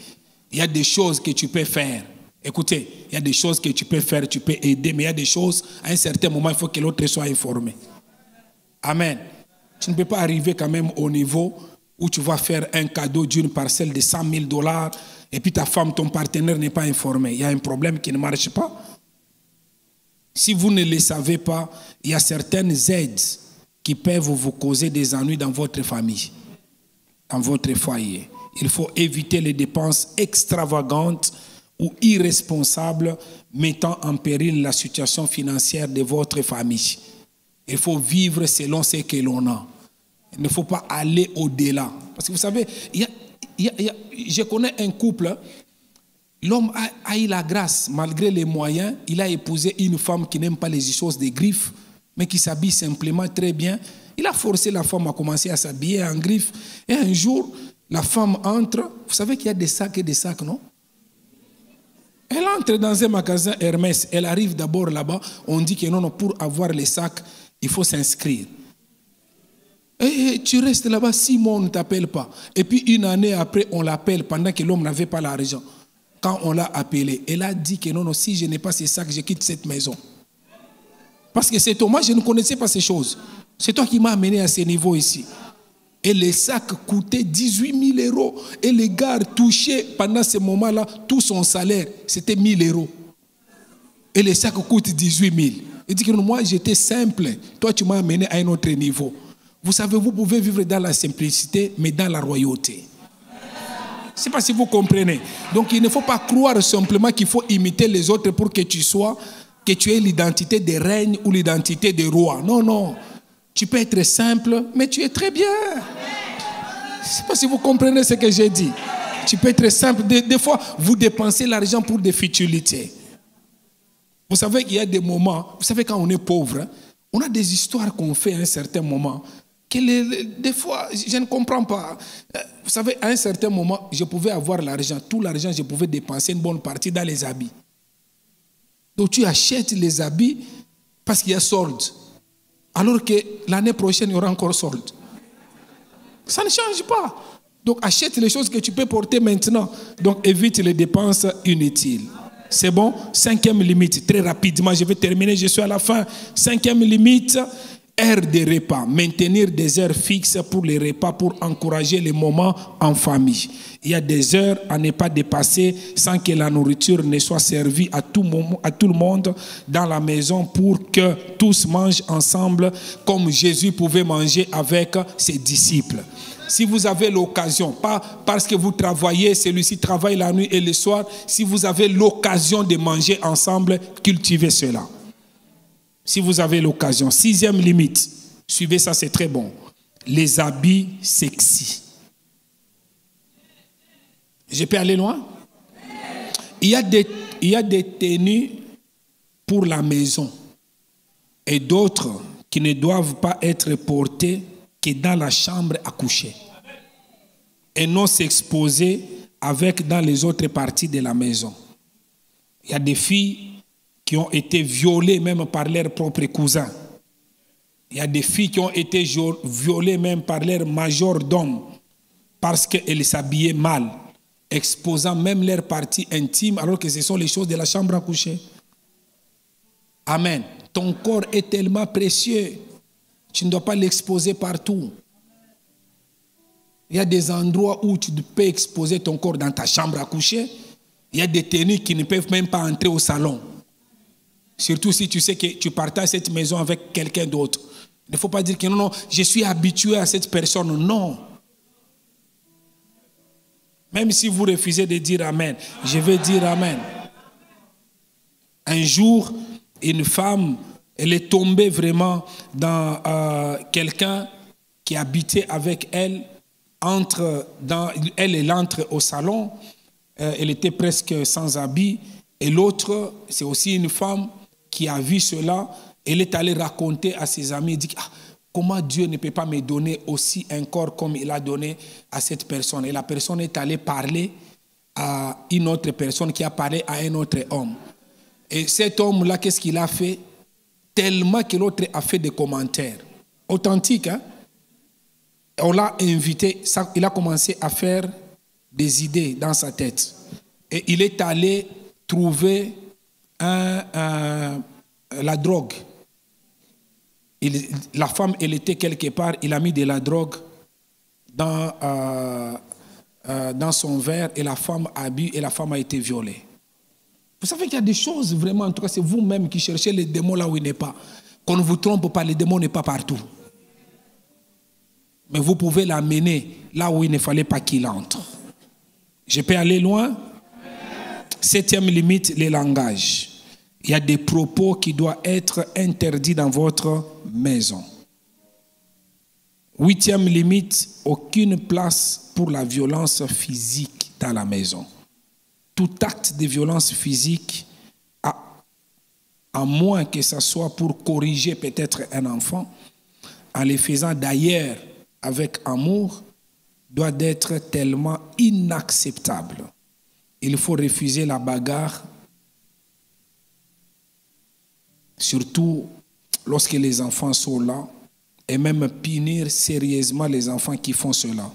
Il y a des choses que tu peux faire. Écoutez, il y a des choses que tu peux faire, tu peux aider, mais il y a des choses, à un certain moment, il faut que l'autre soit informé. Amen. Tu ne peux pas arriver quand même au niveau où tu vas faire un cadeau d'une parcelle de 100 000 $ et puis ta femme, ton partenaire n'est pas informé. Il y a un problème qui ne marche pas. Si vous ne le savez pas, il y a certaines aides qui peuvent vous causer des ennuis dans votre famille, dans votre foyer. Il faut éviter les dépenses extravagantes ou irresponsables mettant en péril la situation financière de votre famille. Il faut vivre selon ce que l'on a. Il ne faut pas aller au-delà. Parce que vous savez, je connais un couple, l'homme a eu la grâce, malgré les moyens, il a épousé une femme qui n'aime pas les choses des griffes, mais qui s'habille simplement très bien. Il a forcé la femme à commencer à s'habiller en griffes. Et un jour, la femme entre, vous savez qu'il y a des sacs et des sacs, non? Elle entre dans un magasin Hermès, elle arrive d'abord là-bas, on dit que non, pour avoir les sacs, il faut s'inscrire. Et tu restes là-bas, 6 mois, on ne t'appelle pas. Et puis une année après, on l'appelle pendant que l'homme n'avait pas l'argent. Quand on l'a appelé, elle a dit que non, si je n'ai pas ces sacs, je quitte cette maison. Parce que c'est toi, moi je ne connaissais pas ces choses. C'est toi qui m'as amené à ce niveau ici. Et les sacs coûtaient 18 000 euros. Et les gars touchaient pendant ce moment-là, tout son salaire, c'était 1 000 euros. Et les sacs coûtent 18 000. Il dit que moi j'étais simple. Toi tu m'as amené à un autre niveau. Vous savez, vous pouvez vivre dans la simplicité, mais dans la royauté. Je ne sais pas si vous comprenez. Donc il ne faut pas croire simplement qu'il faut imiter les autres pour que tu aies l'identité des règnes ou l'identité des rois. Non, non. Tu peux être simple, mais tu es très bien. Je ne sais pas si vous comprenez ce que j'ai dit. Tu peux être simple. Des fois, vous dépensez l'argent pour des futilités. Vous savez qu'il y a des moments, vous savez quand on est pauvre, on a des histoires qu'on fait à un certain moment. Des fois, je ne comprends pas. Vous savez, à un certain moment, je pouvais avoir l'argent. Tout l'argent, je pouvais dépenser une bonne partie dans les habits. Donc tu achètes les habits parce qu'il y a solde. Alors que l'année prochaine, il y aura encore solde. Ça ne change pas. Donc achète les choses que tu peux porter maintenant. Donc évite les dépenses inutiles. C'est bon? 5e limite, très rapidement, je vais terminer, je suis à la fin. 5e limite, heure de repas. Maintenir des heures fixes pour les repas, pour encourager les moments en famille. Il y a des heures à ne pas dépasser sans que la nourriture ne soit servie à tout le monde dans la maison pour que tous mangent ensemble comme Jésus pouvait manger avec ses disciples. Si vous avez l'occasion, pas parce que vous travaillez, celui-ci travaille la nuit et le soir, si vous avez l'occasion de manger ensemble, cultivez cela. Si vous avez l'occasion. 6e limite, suivez ça, c'est très bon. Les habits sexy. Je peux aller loin? Il y a des tenues pour la maison et d'autres qui ne doivent pas être portées que dans la chambre à coucher et non s'exposer avec dans les autres parties de la maison. Il y a des filles qui ont été violées même par leurs propres cousins. Il y a des filles qui ont été violées même par leur majordome parce qu'elles s'habillaient mal, exposant même leurs parties intimes alors que ce sont les choses de la chambre à coucher. Amen. Ton corps est tellement précieux. Tu ne dois pas l'exposer partout. Il y a des endroits où tu peux exposer ton corps dans ta chambre à coucher. Il y a des tenues qui ne peuvent même pas entrer au salon. Surtout si tu sais que tu partages cette maison avec quelqu'un d'autre. Il ne faut pas dire que non, je suis habitué à cette personne. Non. Même si vous refusez de dire Amen, je vais dire Amen. Un jour, une femme, elle est tombée vraiment dans quelqu'un qui habitait avec elle. Elle entre au salon. Elle était presque sans habit. Et l'autre, c'est aussi une femme qui a vu cela. Elle est allée raconter à ses amis. Elle dit, comment Dieu ne peut pas me donner aussi un corps comme il a donné à cette personne. Et la personne est allée parler à une autre personne qui a parlé à un autre homme. Et cet homme-là, qu'est-ce qu'il a fait? Tellement que l'autre a fait des commentaires. Authentiques, hein? On l'a invité, il a commencé à faire des idées dans sa tête. Et il est allé trouver la drogue. La femme, elle était quelque part, il a mis de la drogue dans son verre et la femme a bu et la femme a été violée. Vous savez qu'il y a des choses vraiment, en tout cas c'est vous-même qui cherchez les démons là où il n'est pas. Qu'on ne vous trompe pas, le démon n'est pas partout. Mais vous pouvez l'amener là où il ne fallait pas qu'il entre. Je peux aller loin? 7e limite, les langages. Il y a des propos qui doivent être interdits dans votre maison. 8e limite, aucune place pour la violence physique dans la maison. Tout acte de violence physique, à moins que ce soit pour corriger peut-être un enfant, en le faisant d'ailleurs avec amour, doit être tellement inacceptable. Il faut refuser la bagarre. Surtout, lorsque les enfants sont là et même punir sérieusement les enfants qui font cela.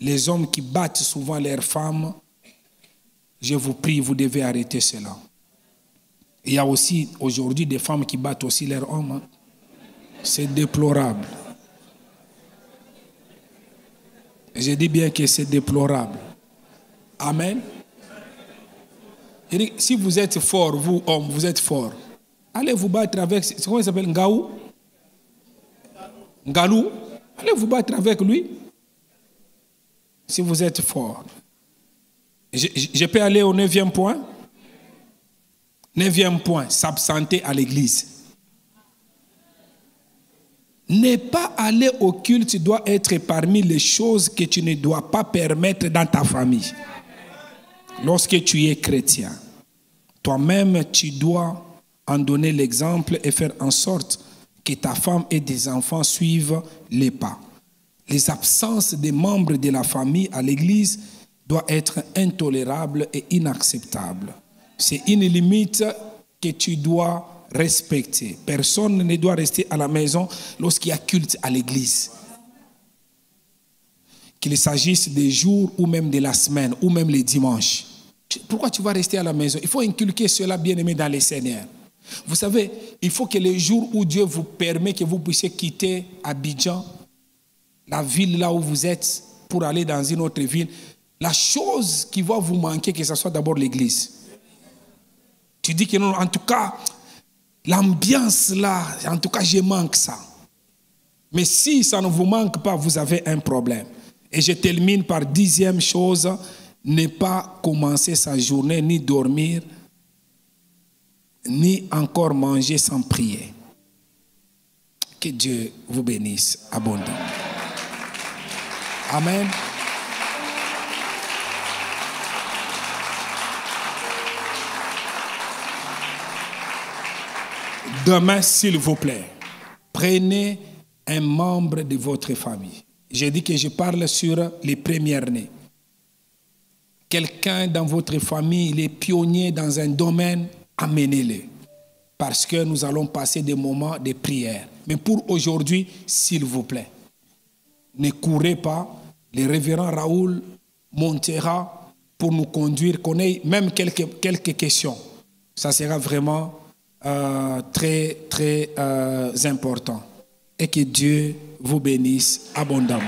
Les hommes qui battent souvent leurs femmes, je vous prie, vous devez arrêter cela. Il y a aussi aujourd'hui des femmes qui battent aussi leurs hommes. Hein. C'est déplorable. Je dis bien que c'est déplorable. Amen. Si vous êtes fort, vous hommes, vous êtes fort. Allez vous battre avec, comment il s'appelle, Ngaou? Ngalou? Allez vous battre avec lui. Si vous êtes fort. Je peux aller au 9e point. 9e point, s'absenter à l'église. Ne pas aller au culte doit être parmi les choses que tu ne dois pas permettre dans ta famille. Lorsque tu es chrétien, toi-même, tu dois en donner l'exemple et faire en sorte que ta femme et tes enfants suivent les pas. Les absences des membres de la famille à l'église doivent être intolérables et inacceptables. C'est une limite que tu dois respecter. Personne ne doit rester à la maison lorsqu'il y a culte à l'église. Qu'il s'agisse des jours ou même de la semaine ou même les dimanches. Pourquoi tu vas rester à la maison? Il faut inculquer cela, bien aimé, dans les Seigneurs. Vous savez, il faut que les jours où Dieu vous permet que vous puissiez quitter Abidjan, la ville là où vous êtes, pour aller dans une autre ville, la chose qui va vous manquer, que ce soit d'abord l'église. Tu dis que non, en tout cas, l'ambiance là, en tout cas, je manque ça. Mais si ça ne vous manque pas, vous avez un problème. Et je termine par 10e chose, ne pas commencer sa journée, ni dormir, ni encore manger sans prier. Que Dieu vous bénisse abondamment. Amen. Demain, s'il vous plaît, prenez un membre de votre famille. J'ai dit que je parle sur les premières-nés. Quelqu'un dans votre famille, il est pionnier dans un domaine, amenez-le. Parce que nous allons passer des moments de prière. Mais pour aujourd'hui, s'il vous plaît, ne courez pas. Le révérend Raoul montera pour nous conduire, qu'on ait même quelques questions. Ça sera vraiment très, très important. Et que Dieu vous bénisse abondamment.